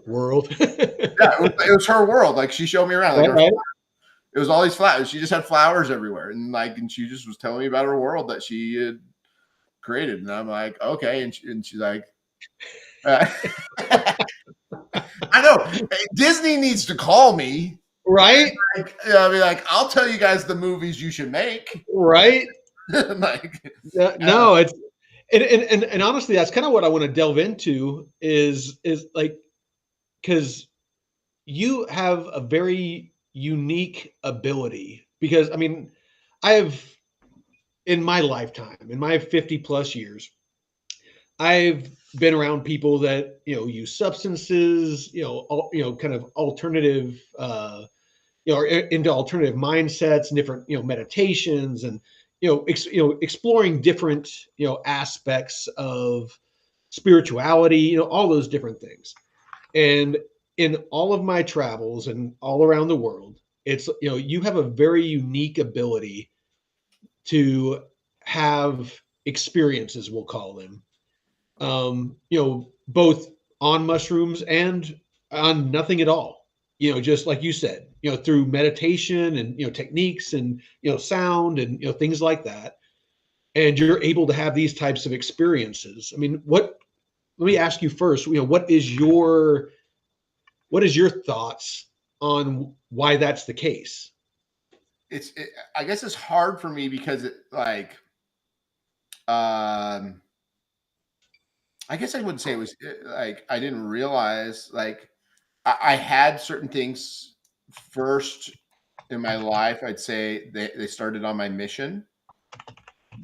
World. yeah, it was her world. Like, she showed me around, like, Right. it was all these flowers. She just had flowers everywhere, and she just was telling me about her world that she had created, and I'm like, okay. And she's like, uh, I know Disney needs to call me. Right? Like, I mean, like, I'll tell you guys the movies you should make. Right? Like, No, it's and honestly, that's kind of what I want to delve into is like, because you have a very unique ability. Because I mean, I have, in my lifetime, in my 50 plus years, I've been around people that, use substances, kind of alternative, are into alternative mindsets and different, meditations, and exploring different, aspects of spirituality, all those different things. And in all of my travels and all around the world, it's, you have a very unique ability to have experiences, we'll call them, both on mushrooms and on nothing at all. Just like you said, through meditation and, techniques and, sound and, things like that. And you're able to have these types of experiences. I mean, let me ask you first, what is your thoughts on why that's the case? I guess it's hard for me because um, I guess I wouldn't say it was like I didn't realize, like, I had certain things first in my life. I'd say they started on my mission.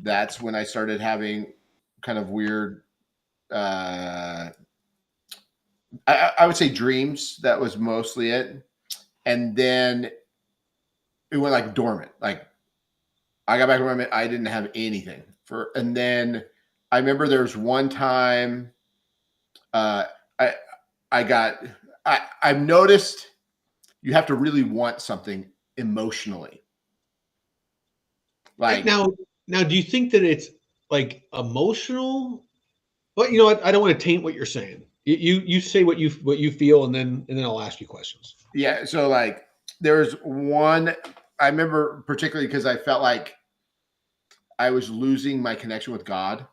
That's when I started having kind of weird, uh, I would say, dreams. That was mostly it. And then it went like dormant. Like, I got back from I didn't have anything and then I remember there was one time, uh, I, I've noticed you have to really want something emotionally. Like, Now, do you think that it's like emotional? But you know what? I don't want to taint what you're saying. You say what you feel, and then I'll ask you questions. yeah. So, like, there's one I remember particularly because I felt like I was losing my connection with God.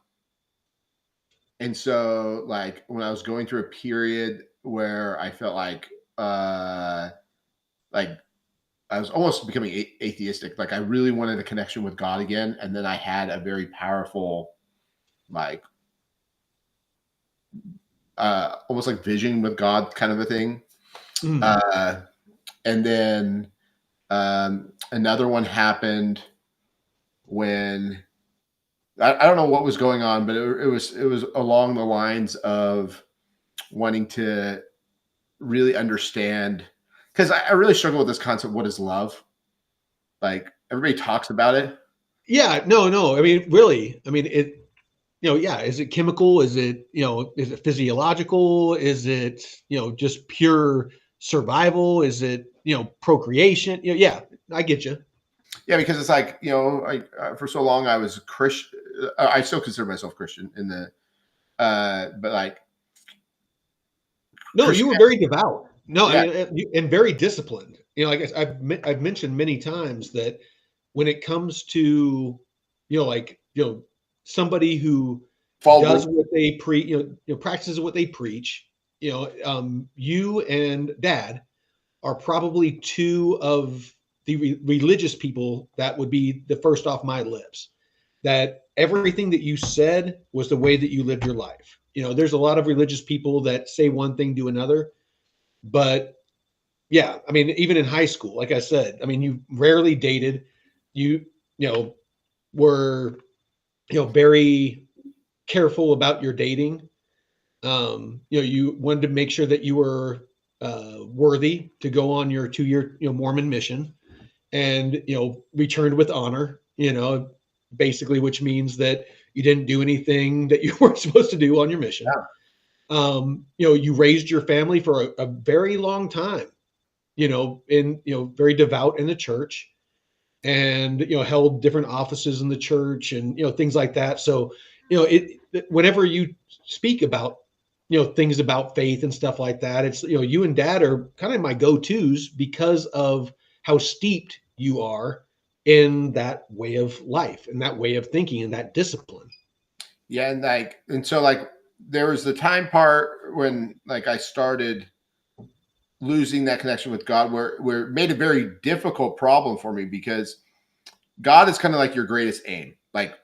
And so like when I was going through a period where I felt like I was almost becoming atheistic. Like I really wanted a connection with God again. And then I had a very powerful, like, almost like vision with God kind of a thing. Mm. Uh, and then another one happened when I don't know what was going on, but it was along the lines of wanting to really understand, because I really struggle with this concept. What is love? Like everybody talks about it. Yeah, no. I mean, really, I mean, yeah, is it chemical? Is it, is it physiological? Is it, just pure survival? Is it, procreation? Yeah, I get you. Yeah, because it's like, for so long I was Christian. I still consider myself Christian in the, but like No, you Christian. were very devout. No, I Yeah, mean, and very disciplined. Like I've mentioned many times that when it comes to, like, somebody who follow does rules. what they practices what they preach, you and Dad are probably two of the religious people that would be the first off my lips. That everything that you said was the way that you lived your life. There's a lot of religious people that say one thing, do another, but yeah, I mean, even in high school, like I said, I mean, you rarely dated. You know, were, very careful about your dating. You wanted to make sure that you were worthy to go on your 2-year, Mormon mission, and, returned with honor, basically, which means that you didn't do anything that you weren't supposed to do on your mission. Yeah. You raised your family for a very long time, in, very devout in the church, and, held different offices in the church, and, things like that. So, whenever you speak about, things about faith and stuff like that, it's, you and Dad are kind of my go-tos because of how steeped you are in that way of life and that way of thinking and that discipline. Yeah, and so like there was the time part when like I started losing that connection with God, where it made a very difficult problem for me, because God is kind of like your greatest aim. Like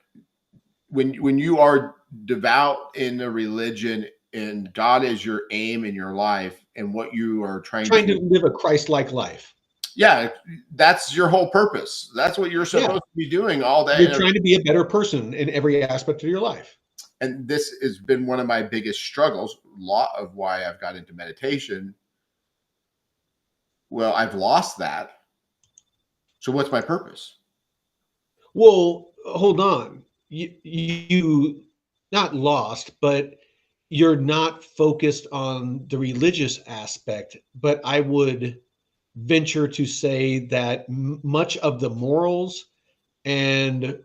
when you are devout in a religion and God is your aim in your life and what you are trying Trying to, to live a Christ-like life. yeah, that's your whole purpose. That's what you're Yeah, supposed to be doing all day. you're trying to be a better person in every aspect of your life. And this has been one of my biggest struggles, a lot of why I've got into meditation. Well, I've lost that. So what's my purpose? Well, hold on. You not lost, but you're not focused on the religious aspect. But I would venture to say that much of the morals and,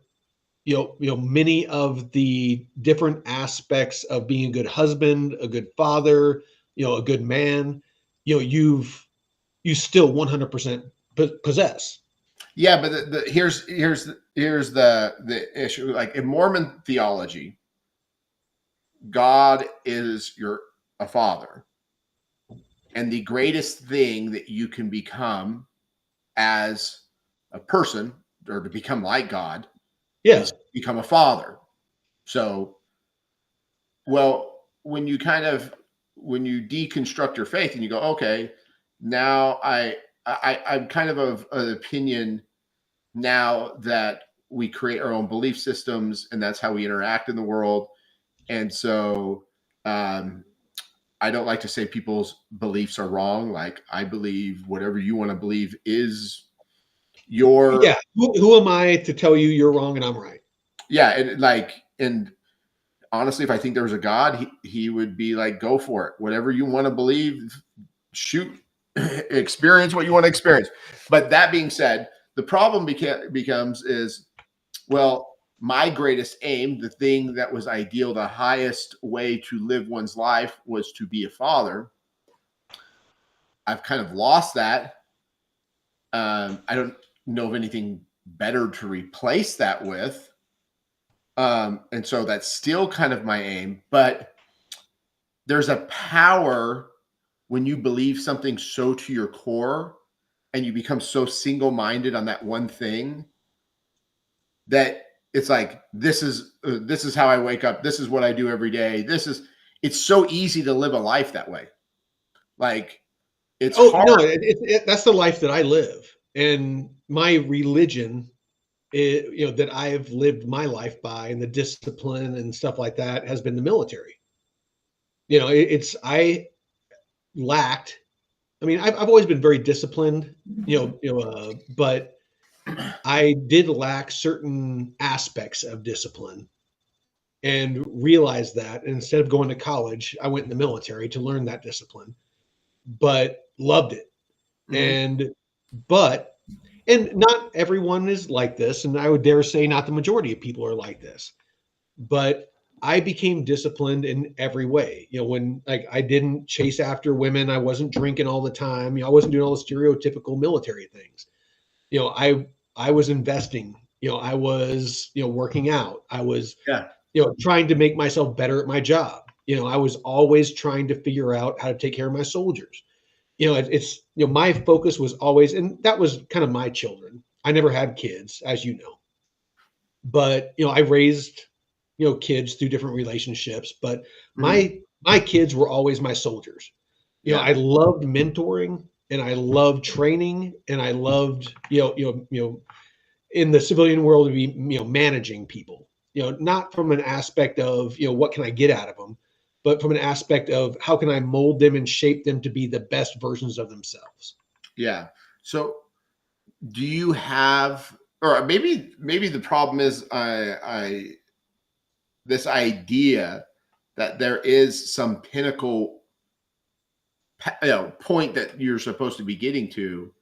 many of the different aspects of being a good husband, a good father, a good man, you still 100% possess. Yeah, but here's the issue. Like in Mormon theology, God is your a father, and the greatest thing that you can become as a person, or to become like God, Yeah. is become a father. So, well, when you deconstruct your faith and you go, okay, now I'm kind of an opinion now that we create our own belief systems and that's how we interact in the world. And so I don't like to say people's beliefs are wrong. Like I believe whatever you want to believe is your, Yeah. Who am I to tell you you're wrong and I'm right? yeah. And honestly, if I think there was a God, he would be like, go for it. Whatever you want to believe, shoot, experience what you want to experience. But that being said, the problem becomes is, well, my greatest aim, the thing that was ideal, the highest way to live one's life was to be a father. I've kind of lost that. I don't know of anything better to replace that with. And so that's still kind of my aim, but there's a power when you believe something so to your core and you become so single-minded on that one thing that it's like this is how I wake up, this is what I do every day, it's so easy to live a life that way. Like it's Oh hard. no, that's the life that I live, and my religion, that I've lived my life by, and the discipline and stuff like that has been the military. It's I lacked. I mean, I've always been very disciplined, but I did lack certain aspects of discipline and realized that. And instead of going to college, I went in the military to learn that discipline, but loved it. Mhm. And but and not everyone is like this, and I would dare say not the majority of people are like this. But I became disciplined in every way. When like I didn't chase after women, I wasn't drinking all the time. I wasn't doing all the stereotypical military things. I was investing. I was working out. I was Yeah. trying to make myself better at my job. I was always trying to figure out how to take care of my soldiers. It's my focus was always, and that was kind of my children. I never had kids, as you know, but I raised kids through different relationships. But Mhm. my kids were always my soldiers. Yeah. I loved mentoring, and I loved training, and I loved in the civilian world to be managing people. Not from an aspect of what can I get out of them, but from an aspect of how can I mold them and shape them to be the best versions of themselves. Yeah. So do you have, or maybe the problem is I this idea that there is some pinnacle point that you're supposed to be getting to.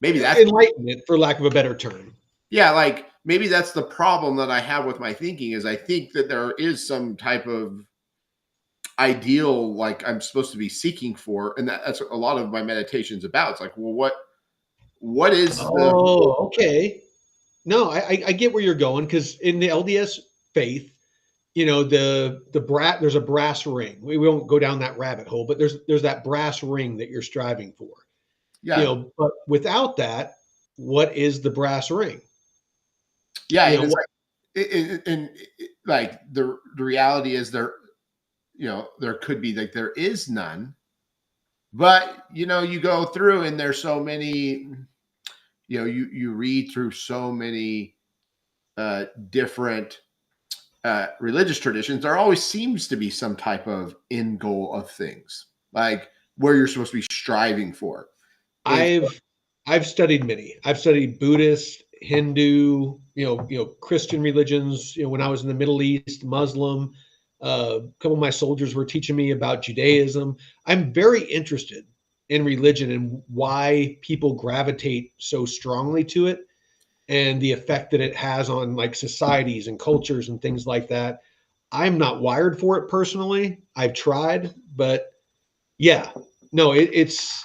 Maybe that's, Enlightenment, for lack of a better term. yeah, like maybe that's the problem that I have with my thinking is I think that there is some type of ideal like I'm supposed to be seeking for, and that's a lot of my meditations about. It's like, well, what is the Oh, okay. No, I get where you're going, because in the LDS faith, there's a brass ring. We won't go down that rabbit hole, but there's that brass ring that you're striving for. yeah, But without that, what is the brass ring? yeah, You and know, it's what like like the reality is there, there could be like there is none, but you go through and there's so many, you read through so many different religious traditions. There always seems to be some type of end goal of things, like where you're supposed to be striving for. And I've I've studied many. I've studied Buddhist, Hindu, Christian religions. When I was in the Middle East, Muslim. A couple of my soldiers were teaching me about Judaism. I'm very interested in religion and why people gravitate so strongly to it, and the effect that it has on like societies and cultures and things like that. I'm not wired for it personally. I've tried, but yeah, no, it's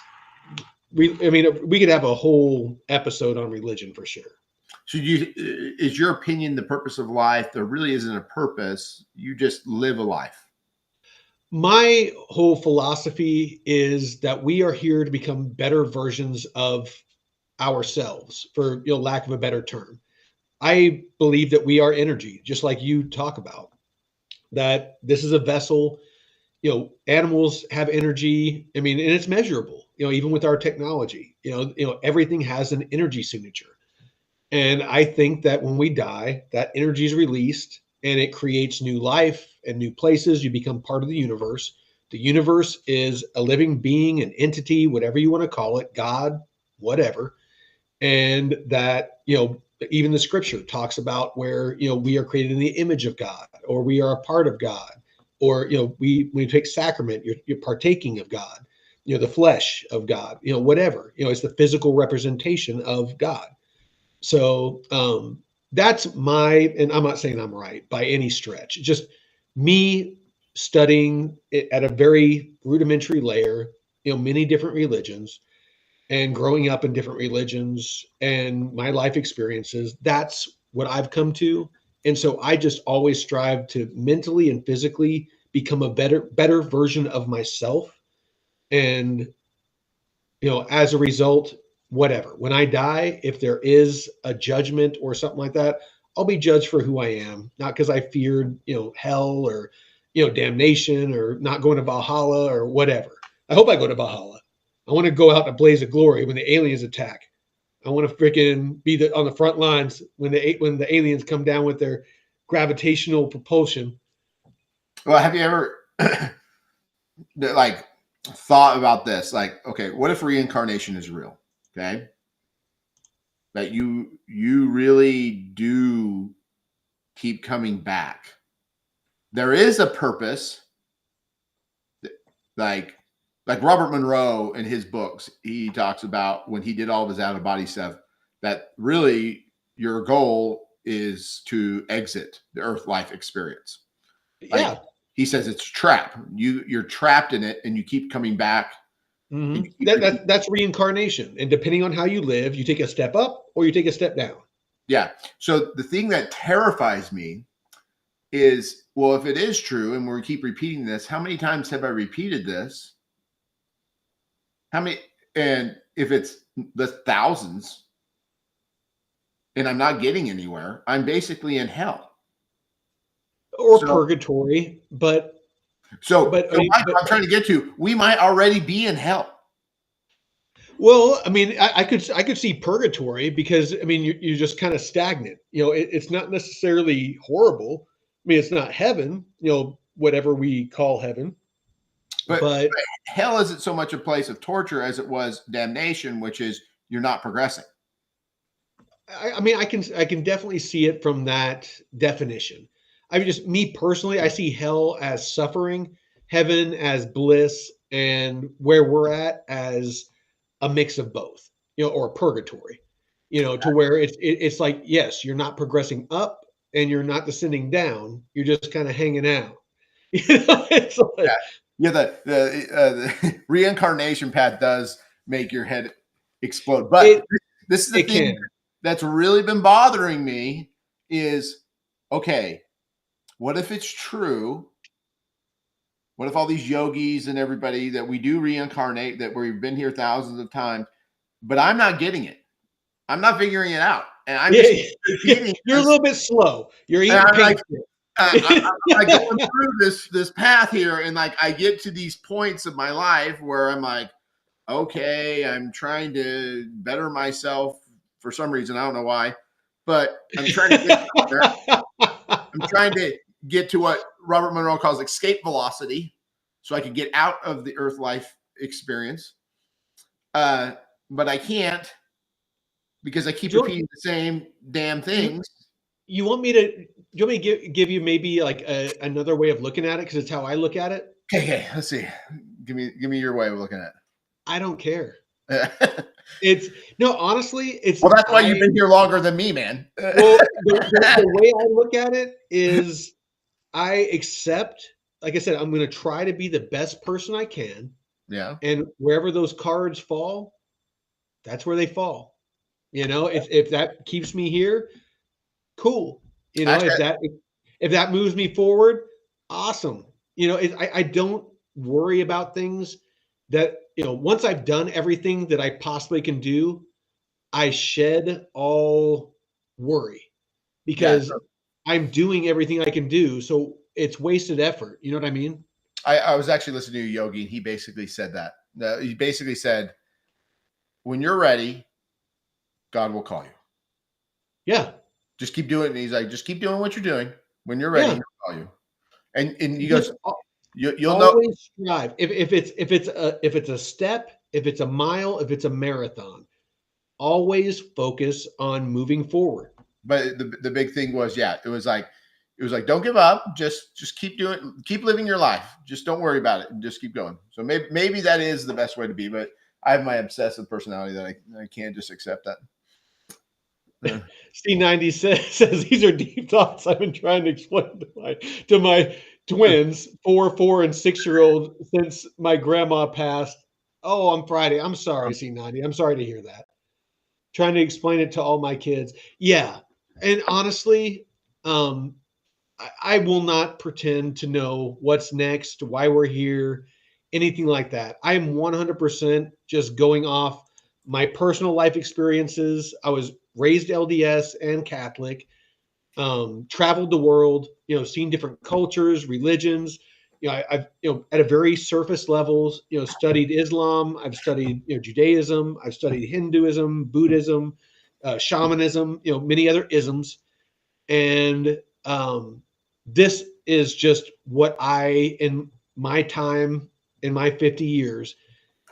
I mean, we could have a whole episode on religion for sure. should you is your opinion the purpose of life? There really isn't a purpose. You just live a life. My whole philosophy is that we are here to become better versions of ourselves, for lack of a better term. I believe that we are energy, just like you talk about. That this is a vessel. Animals have energy. I mean, and it's measurable. Even with our technology, everything has an energy signature. And I think that when we die, that energy is released and it creates new life and new places. You become part of the universe. The universe is a living being, an entity, whatever you want to call it, God, whatever. And that, even the scripture talks about where, we are created in the image of God, or we are a part of God, or, when you take sacrament, you're partaking of God, the flesh of God, whatever, it's the physical representation of God. So that's and I'm not saying I'm right by any stretch. Just me studying it at a very rudimentary layer, many different religions, and growing up in different religions and my life experiences. That's what I've come to. And so I just always strive to mentally and physically become a better version of myself. And as a result, whatever. When I die, if there is a judgment or something like that, I'll be judged for who I am, not because I feared, hell or, damnation or not going to Valhalla or whatever. I hope I go to Valhalla. I want to go out in a blaze of glory when the aliens attack. I want to freaking be on the front lines when the aliens come down with their gravitational propulsion. Well, have you ever like thought about this? Like, okay, what if reincarnation is real? Okay, that you really do keep coming back. There is a purpose. Like Robert Monroe in his books, he talks about when he did all of his out of body stuff, that really your goal is to exit the earth life experience. Yeah. He says it's a trap. You're trapped in it and you keep coming back. Mm-hmm. That's reincarnation. And depending on how you live, you take a step up or you take a step down. Yeah. So the thing that terrifies me is, well, if it is true and we keep repeating this, how many times have I repeated this? How many? And if it's the thousands and I'm not getting anywhere, I'm basically in hell. Or purgatory, but I'm trying to get to, we might already be in hell. Well, I mean, I could see purgatory because I mean you're just kind of stagnant. It's not necessarily horrible. I mean, it's not heaven. Whatever we call heaven. But hell isn't so much a place of torture as it was damnation, which is you're not progressing. I mean, I can definitely see it from that definition. I mean, just me personally, I see hell as suffering, heaven as bliss, and where we're at as a mix of both, or purgatory, to where it's like, yes, you're not progressing up and you're not descending down. You're just kind of hanging out. It's like, yeah. The reincarnation path does make your head explode. But this is the thing that's really been bothering me is, okay, what if it's true? What if all these yogis and everybody that we do reincarnate, that we've been here thousands of times, but I'm not getting it. I'm not figuring it out. And I'm just you're a little bit slow. You're eating paint. I'm going through this path here, and like I get to these points of my life where I'm like, okay, I'm trying to better myself for some reason. I don't know why, but I'm trying to get out there. I'm trying to get to what Robert Monroe calls escape velocity, so I can get out of the earth life experience. But I can't because I keep repeating the same damn things. You want me to give you maybe like another way of looking at it, because it's how I look at it? Okay, let's see. Give me your way of looking at it. I don't care. Honestly, well, that's why you've been here longer than me, man. Well, the way I look at it is I accept, like I said, I'm going to try to be the best person I can. Yeah. And wherever those cards fall, that's where they fall. If that keeps me here, cool. If that moves me forward, awesome. I don't worry about things that, once I've done everything that I possibly can do, I shed all worry because I'm doing everything I can do. So it's wasted effort. You know what I mean? I was actually listening to Yogi, and he basically said that. He basically said, when you're ready, God will call you. Yeah. Just keep doing it. And he's like, just keep doing what you're doing. When you're ready, he'll call you. And he goes, you'll always strive. If it's a step, if it's a mile, if it's a marathon, always focus on moving forward. But the big thing was, it was like, don't give up. Just keep doing, keep living your life. Just don't worry about it and just keep going. So maybe that is the best way to be. But I have my obsessive personality that I can't just accept that. C90 says these are deep thoughts I've been trying to explain to my twins, 4 and 6-year-old, since my grandma passed. Oh, on Friday. I'm sorry, C90. I'm sorry to hear that. Trying to explain it to all my kids. Yeah. And honestly, Um, I will not pretend to know what's next, why we're here, anything like that. I am 100% just going off my personal life experiences. I was raised LDS and Catholic, traveled the world, seen different cultures, religions. I've, at a very surface levels, studied Islam. I've studied, Judaism. I've studied Hinduism, Buddhism, shamanism, many other isms. And this is just what in my time, in my 50 years,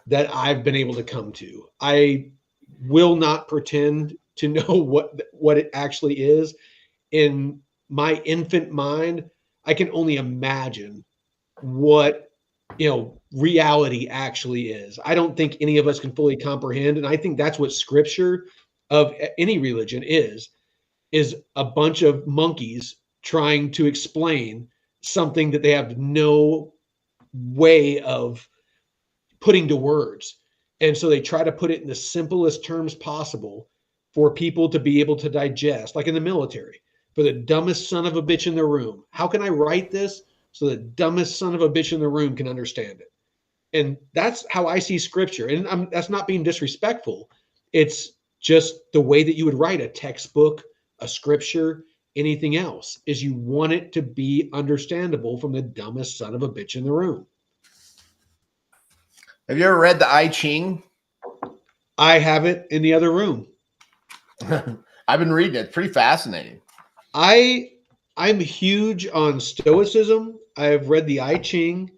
that I've been able to come to. I will not pretend to know what it actually is. In my infant mind, I can only imagine what reality actually is. I don't think any of us can fully comprehend, and I think that's what scripture of any religion is a bunch of monkeys trying to explain something that they have no way of putting to words. And so they try to put it in the simplest terms possible for people to be able to digest, like in the military, for the dumbest son of a bitch in the room. How can I write this so the dumbest son of a bitch in the room can understand it? And that's how I see scripture. And that's not being disrespectful. It's just the way that you would write a textbook, a scripture, anything else, is you want it to be understandable from the dumbest son of a bitch in the room. Have you ever read the I Ching? I have it in the other room. I've been reading it. It's pretty fascinating. I'm huge on Stoicism. I've read the I Ching.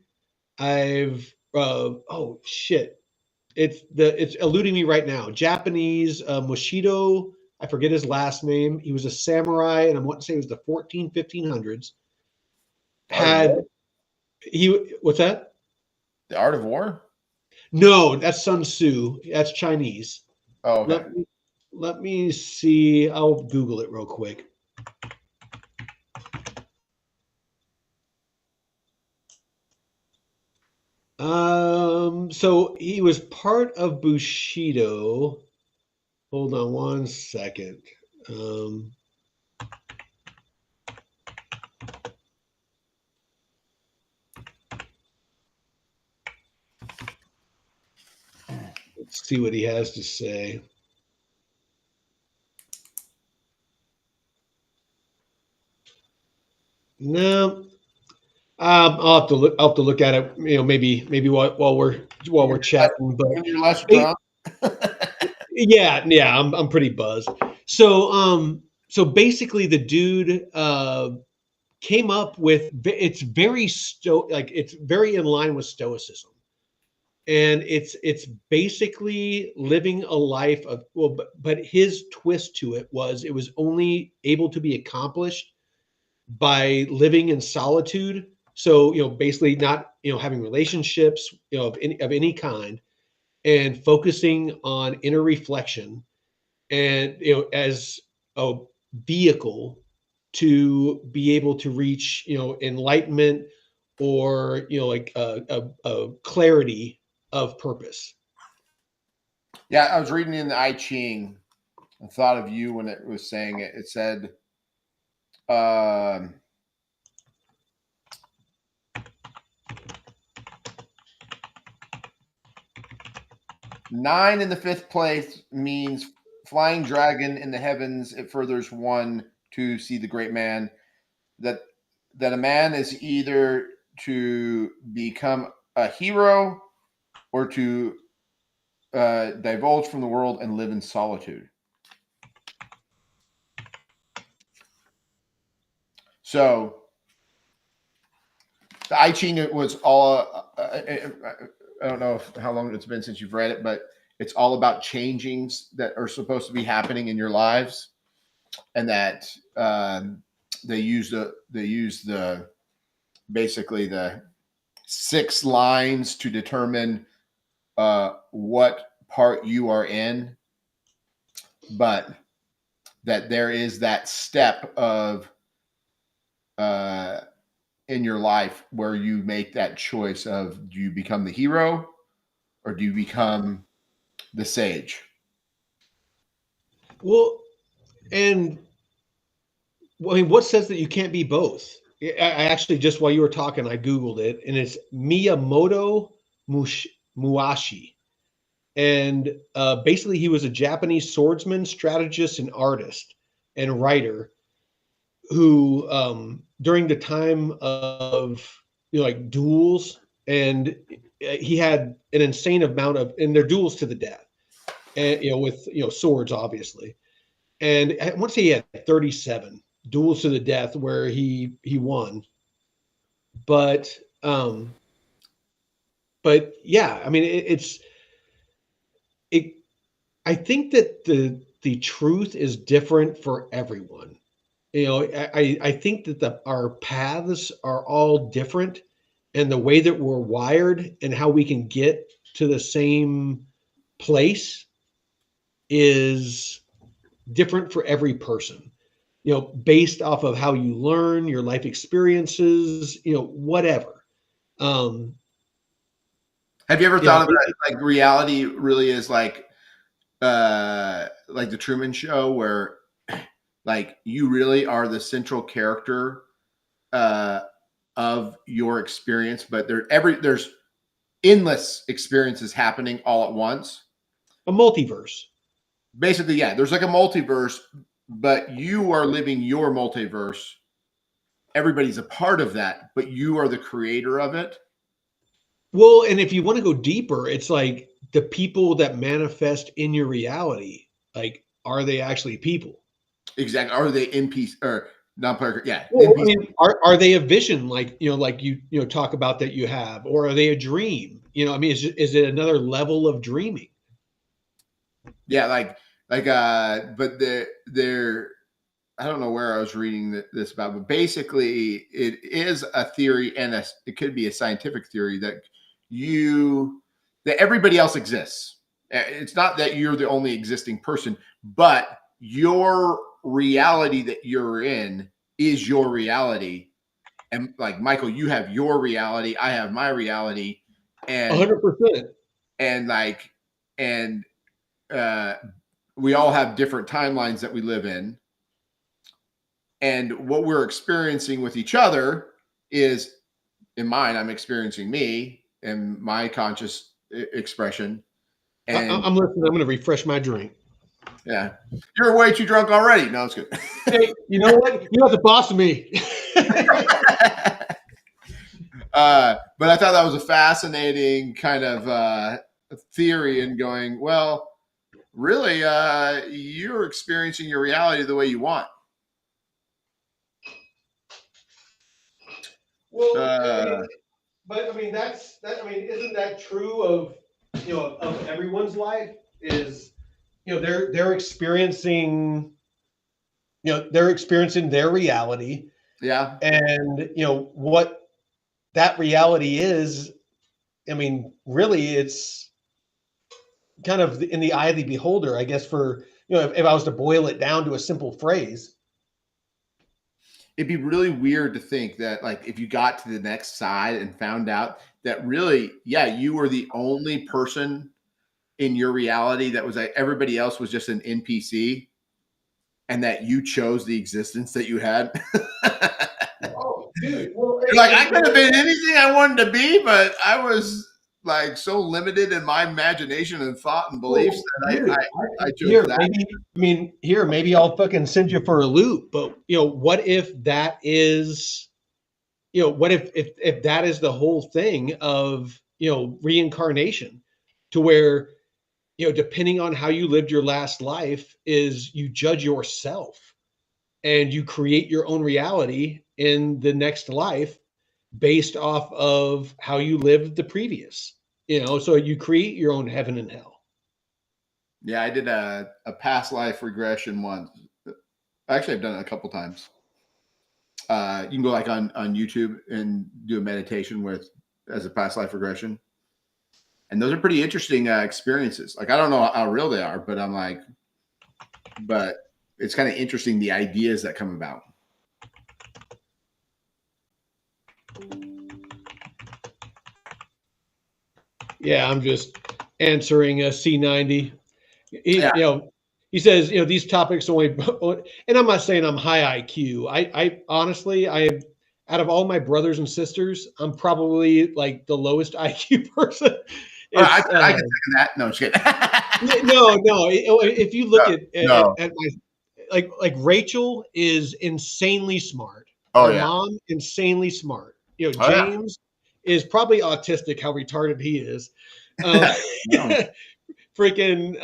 I've oh shit. It's eluding me right now. Japanese Bushido. I forget his last name. He was a samurai, and I want to say it was the 1500s. Had he what's that? The Art of War? No, that's Sun Tzu. That's Chinese. Oh, okay. Let me see. I'll Google it real quick. So he was part of Bushido. Hold on one second. Let's see what he has to say. No, I'll have to look. I'll have to look at it. Maybe while we're chatting. But when you're less drunk. yeah, I'm pretty buzzed. So basically, the dude came up with it's very it's very in line with Stoicism, and it's basically living a life of but his twist to it was only able to be accomplished by living in solitude. So, basically not, having relationships, of any kind, and focusing on inner reflection, and, as a vehicle to be able to reach, enlightenment, or, like a clarity of purpose. Yeah, I was reading in the I Ching and thought of you when it was saying it. It said, 9 in the 5th place means flying dragon in the heavens. It furthers one to see the great man. That a man is either to become a hero or to divulge from the world and live in solitude. So the I Ching, it was all, I don't know how long it's been since you've read it, but it's all about changings that are supposed to be happening in your lives, and that they use the basically the 6 lines to determine what part you are in, but that there is that step of in your life where you make that choice of, do you become the hero or do you become the sage? Well, and I mean, what says that you can't be both? I actually, just while you were talking, I Googled it, and it's Miyamoto Muashi. And basically, he was a Japanese swordsman, strategist, and artist and writer who, during the time of, like duels, and he had an insane amount of, and they're duels to the death, and with swords, obviously. And I want to say he had 37 duels to the death where he won. But yeah, I mean, it. I think that the truth is different for everyone. I think that our paths are all different, and the way that we're wired and how we can get to the same place is different for every person. Based off of how you learn, your life experiences, whatever. Um, Have you ever you know, thought of that? Like reality really is like the Truman Show, where like you really are the central character of your experience, but there's endless experiences happening all at once. a multiverse. Basically, yeah, there's like a multiverse, but you are living your multiverse. Everybody's a part of that, but you are the creator of it. Well, and if you want to go deeper, it's like the people that manifest in your reality, like, are they actually people? Exactly. Are they NPC or non-player? Yeah, Well, I NPC. mean, are they a vision, like, like you talk about that you have, or are they a dream? I mean, is it another level of dreaming? Yeah, but they're I don't know where I was reading this about, but basically it is a theory, and it could be a scientific theory that everybody else exists. It's not that you're the only existing person, but your reality that you're in is your reality. And like Michael, you have your reality, I have my reality, and 100%. and like and we all have different timelines that we live in. And what we're experiencing with each other is, in mine, I'm experiencing me and my conscious expression. And I'm listening. I'm going to refresh my drink. yeah, you're way too drunk already. No, it's good. Hey, you know what? You're not the boss of me. But I thought that was a fascinating kind of theory, and going, well, really, you're experiencing your reality the way you want. Well, but I mean, that. I mean, isn't that true of of everyone's life? Is they're experiencing their reality, Yeah. and what that reality is. I mean, really, it's kind of in the eye of the beholder, I guess. For if I was to boil it down to a simple phrase. It'd be really weird to think that, like, if you got to the next side and found out that really, yeah, you were the only person in your reality, that was like everybody else was just an NPC, and that you chose the existence that you had. Oh, dude. Well, Like, I could have been anything I wanted to be, but I was like so limited in my imagination and thought and beliefs that I chose here, that. maybe, I mean, here, maybe I'll fucking send you for a loop. But what if that is, what if that is the whole thing of reincarnation, to where depending on how you lived your last life, is you judge yourself and you create your own reality in the next life based off of how you lived the previous. So you create your own heaven and hell. Yeah, I did a past life regression once. Actually, I've done it a couple times. You can go like on YouTube and do a meditation as a past life regression. And those are pretty interesting experiences. Like, I don't know how real they are, but but it's kind of interesting, the ideas that come about. Yeah, I'm just answering a C90. Yeah. he says, these topics only, and I'm not saying I'm high IQ. I honestly, out of all my brothers and sisters, I'm probably like the lowest IQ person. I It's can second that. No, shit. no. If you look No. at my like Rachel is insanely smart. Oh Our yeah. mom insanely smart. Oh yeah. James is probably autistic. How retarded he is. Uh, No. freaking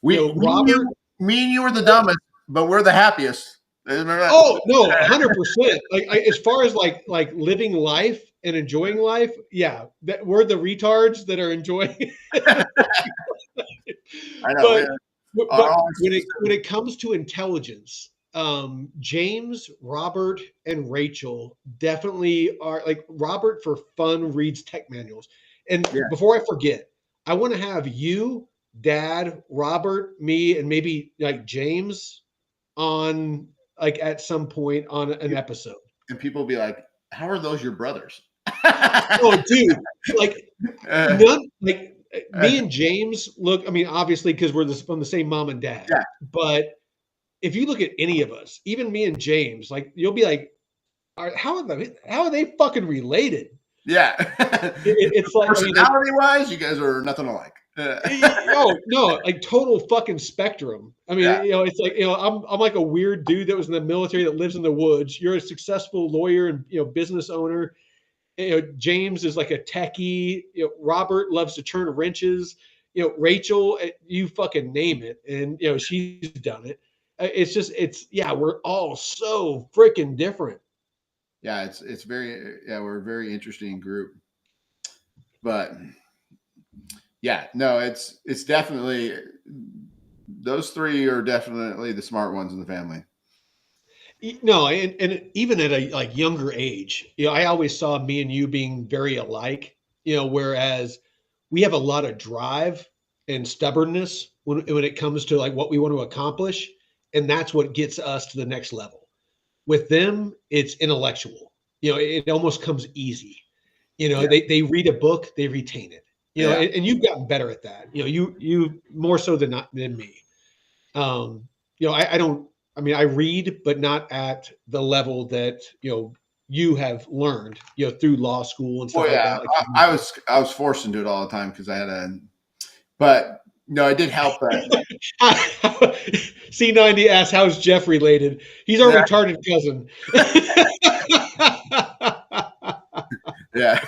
Robert. Me and you were the dumbest, but we're the happiest. Remember that? Oh no, 100%. Like as far as like living life and enjoying life, yeah, that we're the retards that are enjoying it. I know. But when it comes to intelligence, James, Robert, and Rachel definitely are like Robert for fun reads tech manuals. And before I forget, I want to have you, Dad, Robert, me, and maybe like James on like at some point on an episode. And people will be like, "How are those your brothers?" Oh, dude, like none, like me and James look. I mean, obviously because we're from the same mom and dad. Yeah. But if you look at any of us, even me and James, like you'll be like, how are they fucking related? Yeah. It's like personality wise, you guys are nothing alike. no, like total fucking spectrum. I mean, it's like I'm like a weird dude that was in the military that lives in the woods. You're a successful lawyer and business owner. James is like a techie. Robert loves to turn wrenches. Rachel, you fucking name it, and she's done it. We're all so freaking different. Yeah, we're a very interesting group. But yeah, no, it's definitely those three are definitely the smart ones in the family. No, and even at a like younger age, I always saw me and you being very alike. Whereas we have a lot of drive and stubbornness when it comes to like what we want to accomplish, and that's what gets us to the next level. With them, it's intellectual. It almost comes easy. They read a book, they retain it. And you've gotten better at that. You more so than me. I don't. I mean, I read, but not at the level that you have learned through law school and stuff like that. Like I was forced into it all the time because I had but no, it did help that. C90 asks, "How's Jeff related?" He's our retarded cousin. Yeah.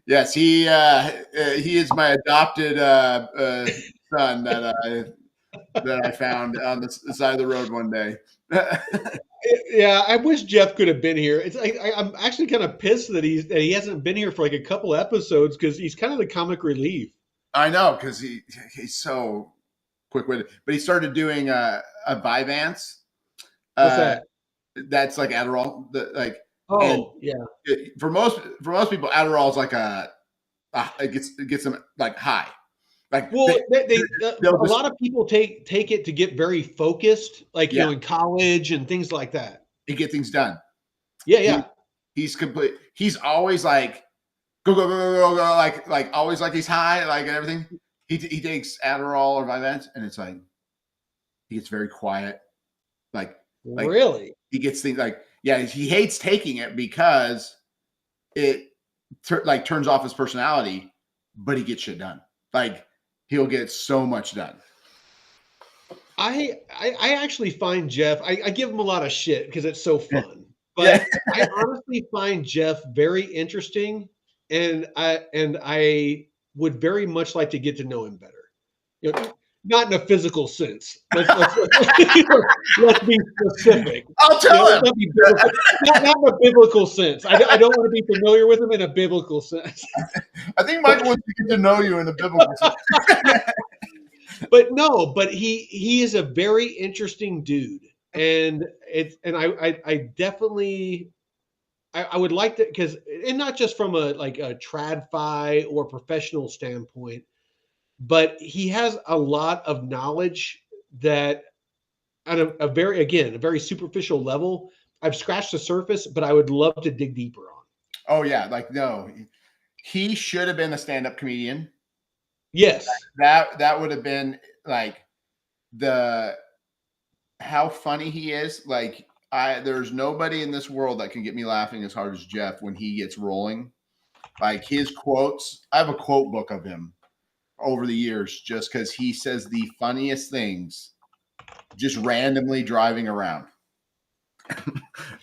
Yes, he is my adopted son that I found on the side of the road one day. Yeah, I wish Jeff could have been here. It's like I'm actually kind of pissed that he hasn't been here for like a couple episodes because he's kind of the comic relief. I know because he's so quick-witted. But he started doing a Vyvanse. What's that? That's like Adderall. For most people, Adderall is like it gets them like high. Like a lot of people take it to get very focused, like in college and things like that. To get things done. Yeah. He's complete. He's always like go, like always like he's high, like and everything. He takes Adderall or Vyvanse, and it's like he gets very quiet. Like really, he gets things like he hates taking it because it turns off his personality, but he gets shit done. Like he'll get so much done. I actually find Jeff. I give him a lot of shit because it's so fun, but I honestly find Jeff very interesting, and I would very much like to get to know him better. Not in a physical sense. Let's be specific. I'll tell him. Not in a biblical sense. I don't want to be familiar with him in a biblical sense. I think Michael wants to get to know you in a biblical sense. But he is a very interesting dude, and I definitely I would like to and not just from a TradFi or professional standpoint. But he has a lot of knowledge that at a very superficial level, I've scratched the surface, but I would love to dig deeper on. Oh yeah. No, he should have been a stand-up comedian. Yes. That would have been like how funny he is. Like there's nobody in this world that can get me laughing as hard as Jeff when he gets rolling. Like his quotes, I have a quote book of him over the years just because he says the funniest things just randomly driving around.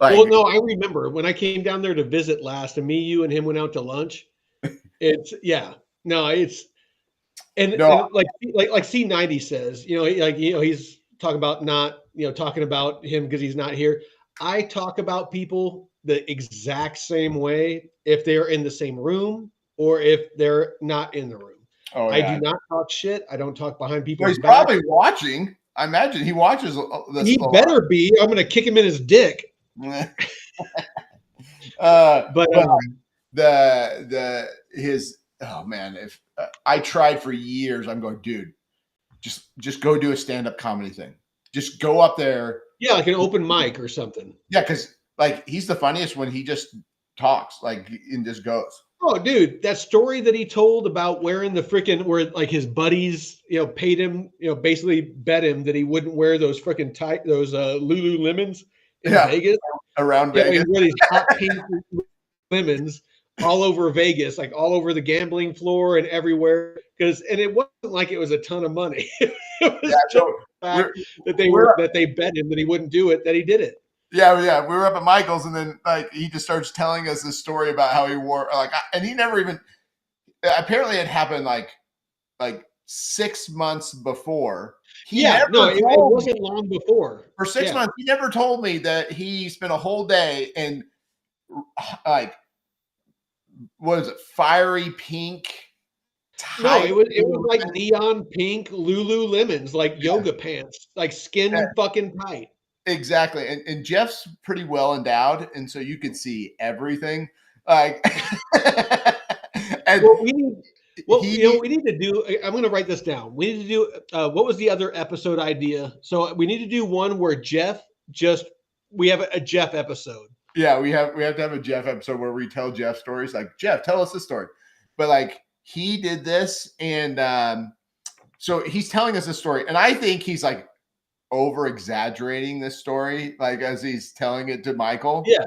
Well, no, I remember when I came down there to visit last, and me, you, and him went out to lunch. It's and like C90 says, he's talking about not, talking about him because he's not here. I talk about people the exact same way if they're in the same room or if they're not in the room. Oh, yeah. I do not talk shit. I don't talk behind people's he's back. Probably watching. I imagine he watches this. He better be. I'm going to kick him in his dick. Oh man, if I tried for years, I'm going, dude, just go do a stand-up comedy thing. Just go up there. Yeah, like an open mic or something. Yeah, because like he's the funniest when he just talks, like, and just goes. Oh, dude, that story that he told about wearing the freaking, where like his buddies, paid him, basically bet him that he wouldn't wear those freaking tight, those Lululemons in Vegas. Around Vegas. Wear these hot pink lemons all over Vegas, like all over the gambling floor and everywhere. And it wasn't like it was a ton of money. It was just the fact that they bet him that he wouldn't do it, that he did it. Yeah. We were up at Michael's, and then like he just starts telling us this story about how he wore and he never even. Apparently, it happened like 6 months before. It wasn't long before. For 6 months, he never told me that he spent a whole day in like, what is it, fiery pink? No, it was like neon pink Lululemons, like yoga pants, like skin fucking tight. Exactly. And Jeff's pretty well endowed, and so you could see everything. Like and we need to do, I'm going to write this down. We need to do, what was the other episode idea? So we need to do one where we have a Jeff episode. Yeah, we have to have a Jeff episode where we tell Jeff stories. Like, Jeff, tell us this story. But like he did this, and so he's telling us this story, and I think he's like over exaggerating this story, like as he's telling it to Michael. Yeah.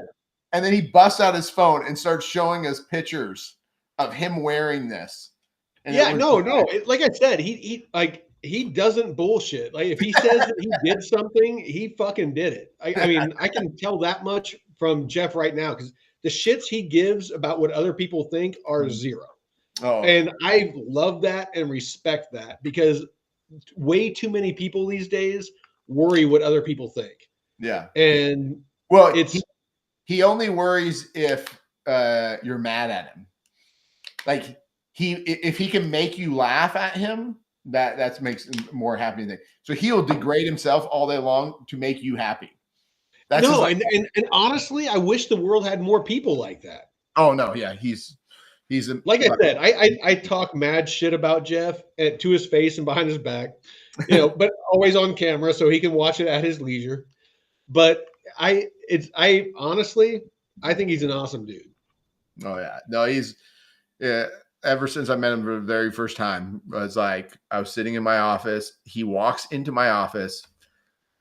And then he busts out his phone and starts showing us pictures of him wearing this. And like I said, he doesn't bullshit. Like if he says that he did something, he fucking did it. I mean, I can tell that much from Jeff right now, because the shits he gives about what other people think are zero. Oh. And I love that and respect that, because way too many people these days worry what other people think. Yeah. And well, he only worries if you're mad at him. Like if he can make you laugh at him, that makes him more happy than. So he'll degrade himself all day long to make you happy. And honestly, I wish the world had more people like that. Oh no, yeah, he's like I said, I talk mad shit about Jeff to his face and behind his back, but always on camera so he can watch it at his leisure. But I honestly think he's an awesome dude. Oh yeah, no, he's. Yeah, ever since I met him for the very first time, it's like I was sitting in my office. He walks into my office.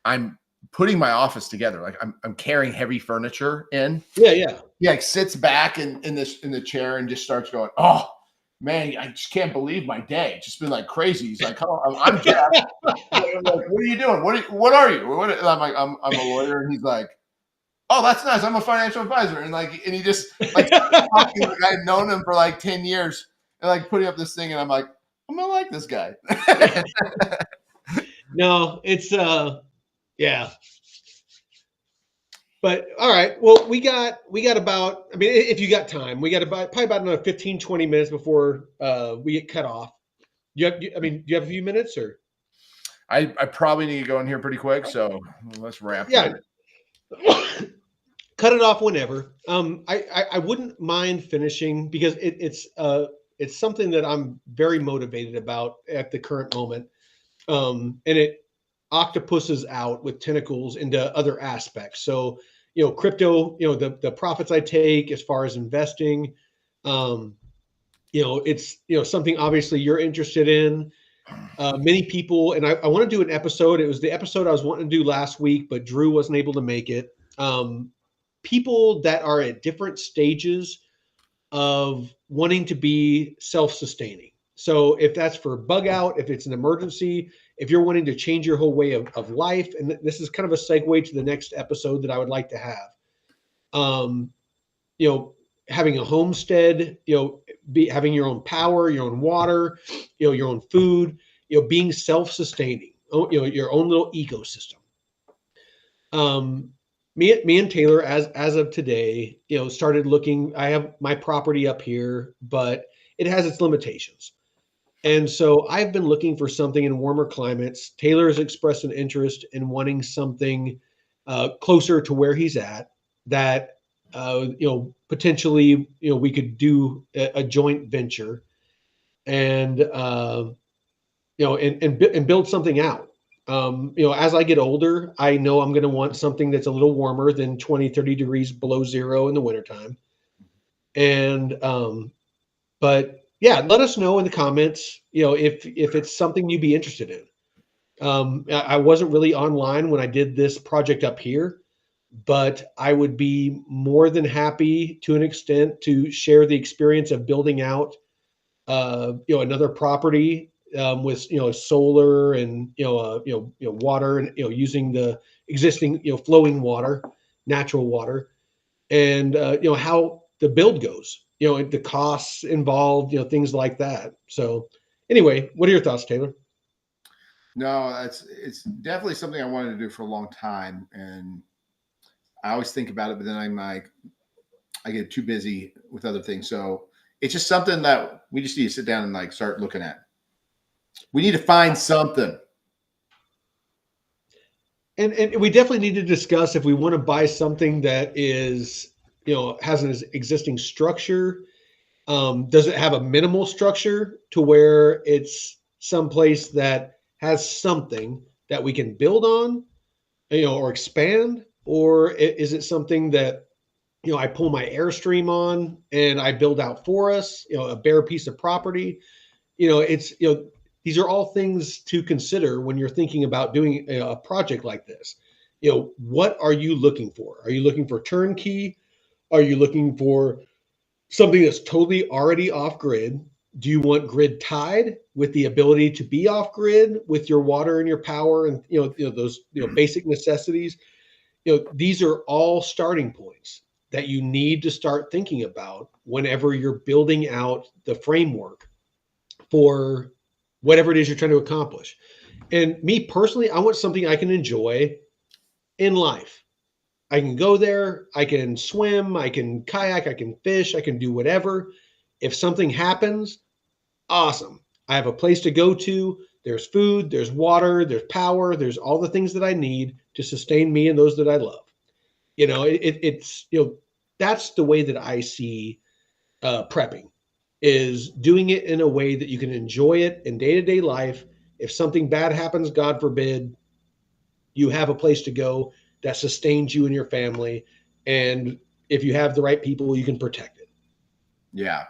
I'm putting my office together. Like I'm carrying heavy furniture in. Yeah. He like sits back in the chair and just starts going, "Oh man, I just can't believe my day. It's just been like crazy." He's like, "Oh, I'm Jeff." I'm like, "What are you doing? What are you?" I'm like, "I'm a lawyer," and he's like, "Oh, that's nice. I'm a financial advisor." And he just like talking, like I've known him for like 10 years, and like putting up this thing, and I'm like, I'm gonna like this guy. No, it's yeah. But all right. Well, we got about, I mean, if you got time, we got probably about another 15, 20 minutes before we get cut off. Do you have a few minutes, or? I probably need to go in here pretty quick, so let's wrap. Yeah. Cut it off whenever. I wouldn't mind finishing, because it's something that I'm very motivated about at the current moment. And it octopuses out with tentacles into other aspects. So, crypto, the profits I take as far as investing, it's, something obviously you're interested in. Many people, and I want to do an episode. It was the episode I was wanting to do last week, but Drew wasn't able to make it. People that are at different stages of wanting to be self-sustaining. So if that's for bug out, if it's an emergency, if you're wanting to change your whole way of life, and this is kind of a segue to the next episode that I would like to have. You know, having a homestead, having your own power, your own water, your own food, being self-sustaining, your own little ecosystem. Me and Taylor, as of today, started looking. I have my property up here, but it has its limitations. And so I've been looking for something in warmer climates. Taylor has expressed an interest in wanting something closer to where he's at that, potentially, we could do a joint venture and, and build something out. As I get older, I know I'm going to want something that's a little warmer than 20, 30 degrees below zero in the wintertime. And, but yeah, let us know in the comments, if it's something you'd be interested in. I wasn't really online when I did this project up here, but I would be more than happy to an extent to share the experience of building out, another property with solar and water and using the existing flowing water, natural water, and how the build goes, the costs involved, things like that. So anyway, what are your thoughts, Taylor? No, it's definitely something I wanted to do for a long time, and I always think about it, but then I'm like, I get too busy with other things. So it's just something that we just need to sit down and like start looking at. We need to find something. And we definitely need to discuss if we want to buy something that is, has an existing structure. Does it have a minimal structure to where it's someplace that has something that we can build on, or expand? Or is it something that, I pull my Airstream on and I build out for us, a bare piece of property? These are all things to consider when you're thinking about doing a project like this. What are you looking for? Are you looking for turnkey? Are you looking for something that's totally already off grid? Do you want grid tied with the ability to be off grid with your water and your power and those basic necessities? These are all starting points that you need to start thinking about whenever you're building out the framework for whatever it is you're trying to accomplish. And me personally, I want something I can enjoy in life. I can go there, I can swim, I can kayak, I can fish, I can do whatever. If something happens, awesome. I have a place to go to. There's food, there's water, there's power, there's all the things that I need to sustain me and those that I love. It's that's the way that I see prepping, is doing it in a way that you can enjoy it in day-to-day life. If something bad happens, God forbid, you have a place to go that sustains you and your family. And if you have the right people, you can protect it. Yeah.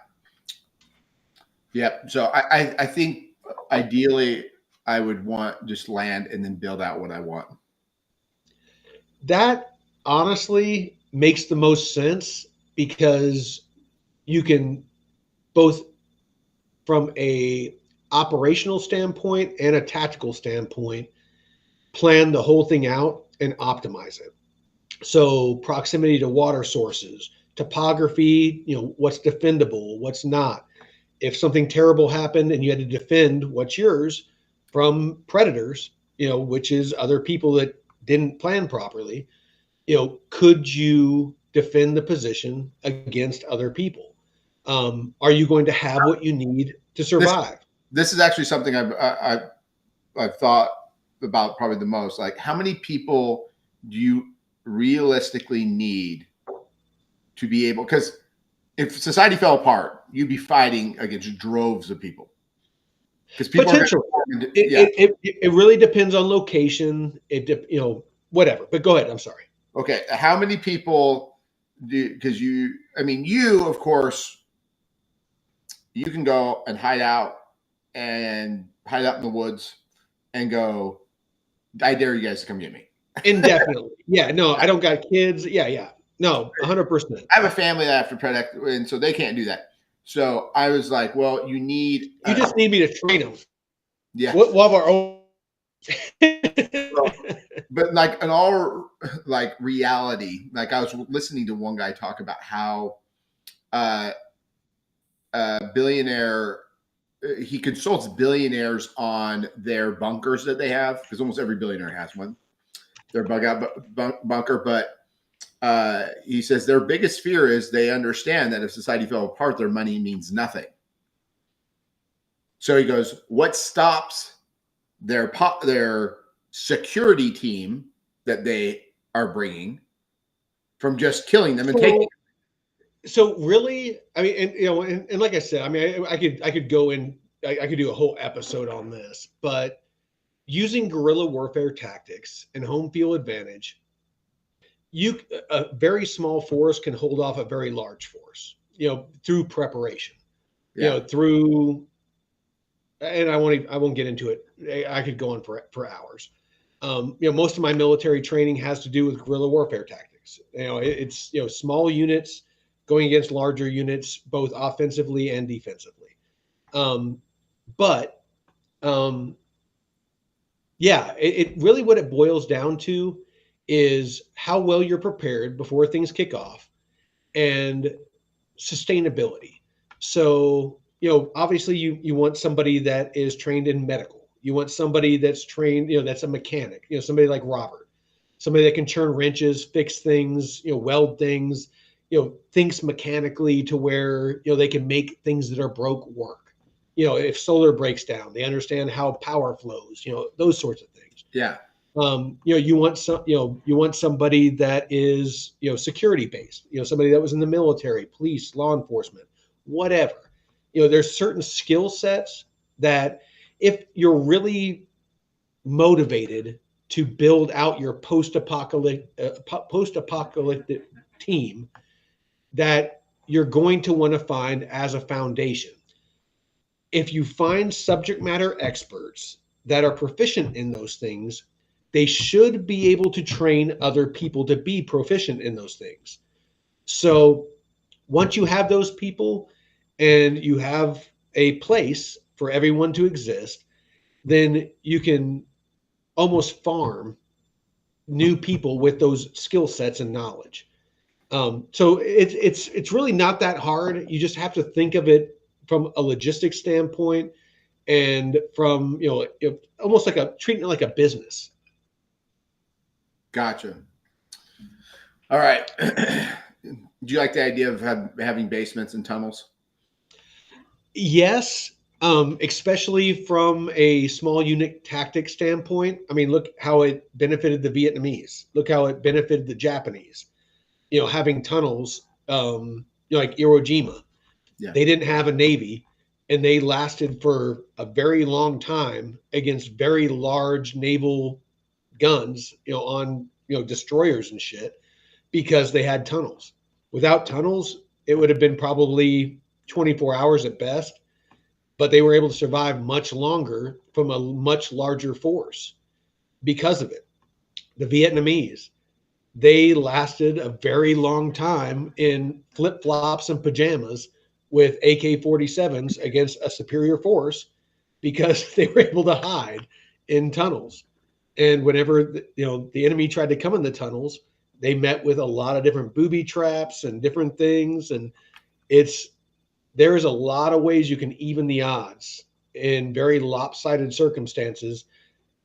Yep. So I think ideally I would want just land and then build out what I want. That honestly makes the most sense, because you can both from a operational standpoint and a tactical standpoint plan the whole thing out and optimize it. So proximity to water sources, topography, what's defendable, what's not. If something terrible happened and you had to defend what's yours from predators, which is other people that didn't plan properly, could you defend the position against other people? Are you going to have what you need to survive? This is actually something I've thought about probably the most. Like, how many people do you realistically need to be able? Because if society fell apart, you'd be fighting against droves of people. Because people potentially, it really depends on location. Whatever. But go ahead. I'm sorry. Okay, how many people do? Because you, of course, you can go and hide out and hide out in the woods and go, I dare you guys to come get me. Indefinitely. Yeah, no, I don't got kids. Yeah. No, 100%. I have a family that I have to protect, and so they can't do that. So I was like, well, you need. You just need me to train them. Yeah. We'll have our own. But like in all like reality, like I was listening to one guy talk about how billionaire he consults billionaires on their bunkers that they have, because almost every billionaire has one, their bug out bunker. But he says their biggest fear is they understand that if society fell apart, their money means nothing. So he goes, what stops their security team that they are bringing from just killing them and taking them? So really, I mean, and like I said, I mean, I could go in, I could do a whole episode on this, but using guerrilla warfare tactics and home field advantage, a very small force can hold off a very large force, through preparation, through, and I won't get into it. I could go on for hours. Most of my military training has to do with guerrilla warfare tactics. It's small units going against larger units, both offensively and defensively. It really, what it boils down to is how well you're prepared before things kick off, and sustainability. So, obviously you want somebody that is trained in medical. You want somebody that's trained, that's a mechanic, somebody like Robert, somebody that can turn wrenches, fix things, weld things, thinks mechanically to where, they can make things that are broke work. If solar breaks down, they understand how power flows, those sorts of things. Yeah. You want somebody that is, security based, somebody that was in the military, police, law enforcement, whatever. There's certain skill sets that if you're really motivated to build out your post-apocalyptic team, that you're going to want to find as a foundation. If you find subject matter experts that are proficient in those things, they should be able to train other people to be proficient in those things. So once you have those people and you have a place for everyone to exist, then you can almost farm new people with those skill sets and knowledge. So it's really not that hard. You just have to think of it from a logistics standpoint, and from almost like treating it like a business. Gotcha. All right. Do you like the idea of having basements and tunnels? Yes, especially from a small unit tactic standpoint. I mean, look how it benefited the Vietnamese. Look how it benefited the Japanese. Having tunnels, like Iwo Jima. Yeah. They didn't have a navy, and they lasted for a very long time against very large naval guns, on destroyers and shit, because they had tunnels. Without tunnels, it would have been probably 24 hours at best, but they were able to survive much longer from a much larger force because of it. The Vietnamese, they lasted a very long time in flip-flops and pajamas with AK-47s against a superior force, because they were able to hide in tunnels. And whenever the enemy tried to come in the tunnels, they met with a lot of different booby traps and different things. And there is a lot of ways you can even the odds in very lopsided circumstances,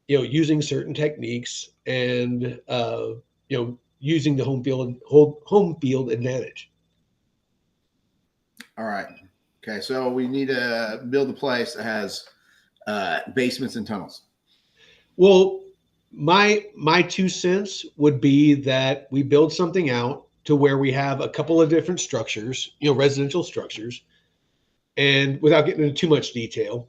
using certain techniques and using the home field advantage. All right. Okay. So we need to build a place that has basements and tunnels. Well, my 2 cents would be that we build something out to where we have a couple of different structures, residential structures, and without getting into too much detail,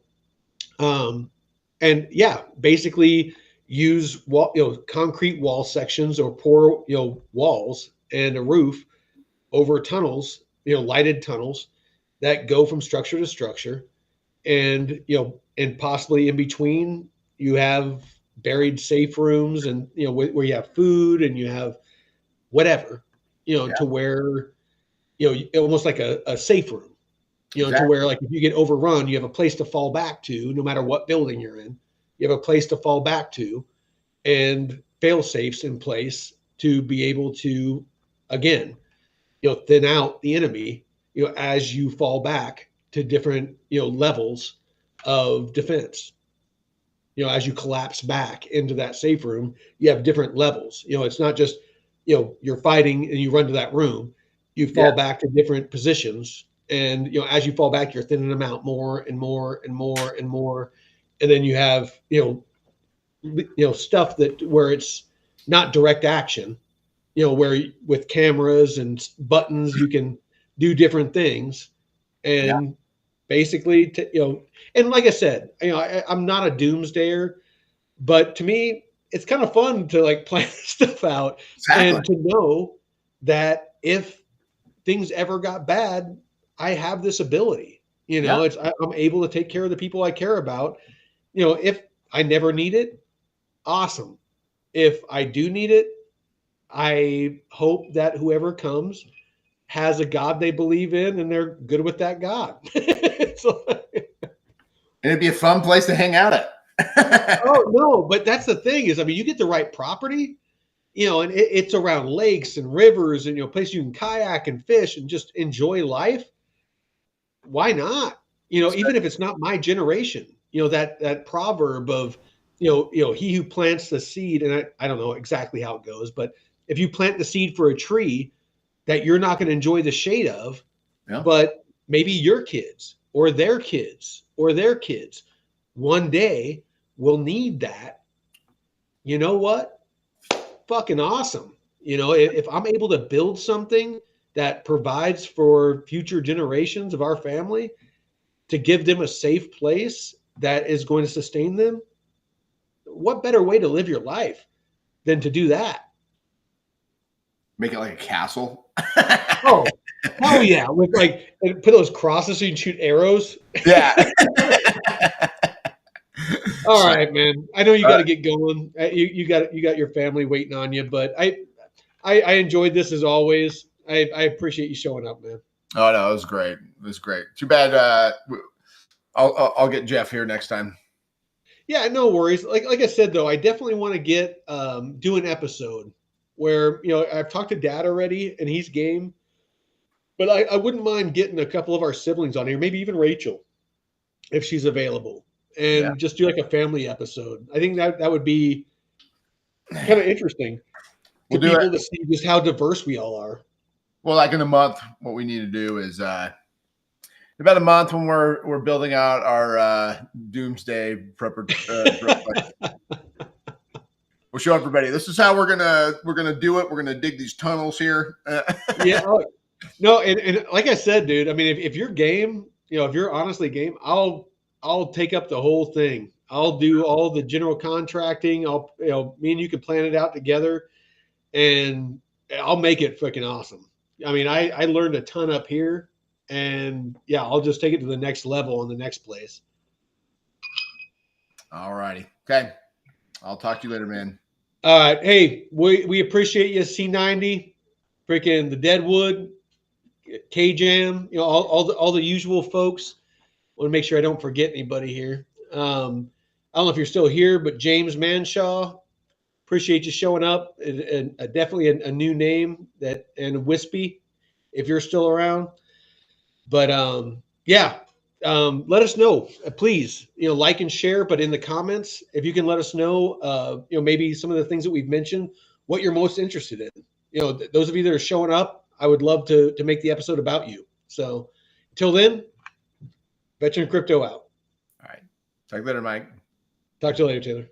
basically use concrete wall sections, or pour walls and a roof over tunnels, lighted tunnels that go from structure to structure, and and possibly in between you have buried safe rooms, and where you have food and you have whatever, Yeah. to where almost like a safe room, to Exactly. where like if you get overrun, you have a place to fall back to no matter what building you're in. You have a place to fall back to, and fail safes in place to be able to, again, thin out the enemy, as you fall back to different, levels of defense. As you collapse back into that safe room, you have different levels. It's not just, you're fighting and you run to that room. You Yeah. fall back to different positions, and as you fall back, you're thinning them out more and more and more and more, and then you have stuff that where it's not direct action, where with cameras and buttons you can do different things, Yeah. and basically, and like I said, I'm not a doomsdayer, but to me, it's kind of fun to like plan stuff out Exactly. and to know that if things ever got bad, I have this ability. Yeah. I'm able to take care of the people I care about. If I never need it, awesome. If I do need it, I hope that whoever comes has a God they believe in and they're good with that God. So, And it'd be a fun place to hang out at. oh no, but that's the thing is, I mean, you get the right property, and it's around lakes and rivers and place you can kayak and fish and just enjoy life. Why not? Even if it's not my generation, that proverb of, he who plants the seed, and I don't know exactly how it goes, but if you plant the seed for a tree that you're not going to enjoy the shade of, Yeah. but maybe your kids or their kids or their kids one day will need that. You know what? Fucking awesome. If I'm able to build something that provides for future generations of our family, to give them a safe place that is going to sustain them, what better way to live your life than to do that? Make it like a castle. Oh, hell yeah. With like, and put those crosses so you can shoot arrows. Yeah. All right, man. I know you got to get going. You got your family waiting on you, but I enjoyed this as always. I appreciate you showing up, man. Oh no, it was great. It was great. Too bad. I'll get Jeff here next time. Yeah, no worries. Like I said though, I definitely want to get do an episode where I've talked to Dad already and he's game, but I wouldn't mind getting a couple of our siblings on here, maybe even Rachel, if she's available, and just do like a family episode. I think that would be kind of interesting to We'll do people it. to see just how diverse we all are. Well, like in a month, what we need to do is about a month when we're building out our doomsday we'll show everybody this is how we're gonna do it. We're gonna dig these tunnels here. Yeah. No, and like I said, dude, I mean, if you're game, if you're honestly game, I'll take up the whole thing. I'll do all the general contracting. Me and you can plan it out together, and I'll make it freaking awesome. I mean, I learned a ton up here, and yeah, I'll just take it to the next level in the next place. All righty. Okay. I'll talk to you later, man. All right. Hey, we appreciate you, C90, freaking the Deadwood, K-Jam, all the usual folks. I want to make sure I don't forget anybody here. I don't know if you're still here, but James Manshaw, appreciate you showing up. And definitely a new name and Wispy, if you're still around. But yeah, let us know, please. Like and share. But in the comments, if you can let us know, maybe some of the things that we've mentioned, what you're most interested in. Those of you that are showing up, I would love to make the episode about you. So until then, Veteran Crypto out. All right. Talk later, Mike. Talk to you later, Taylor.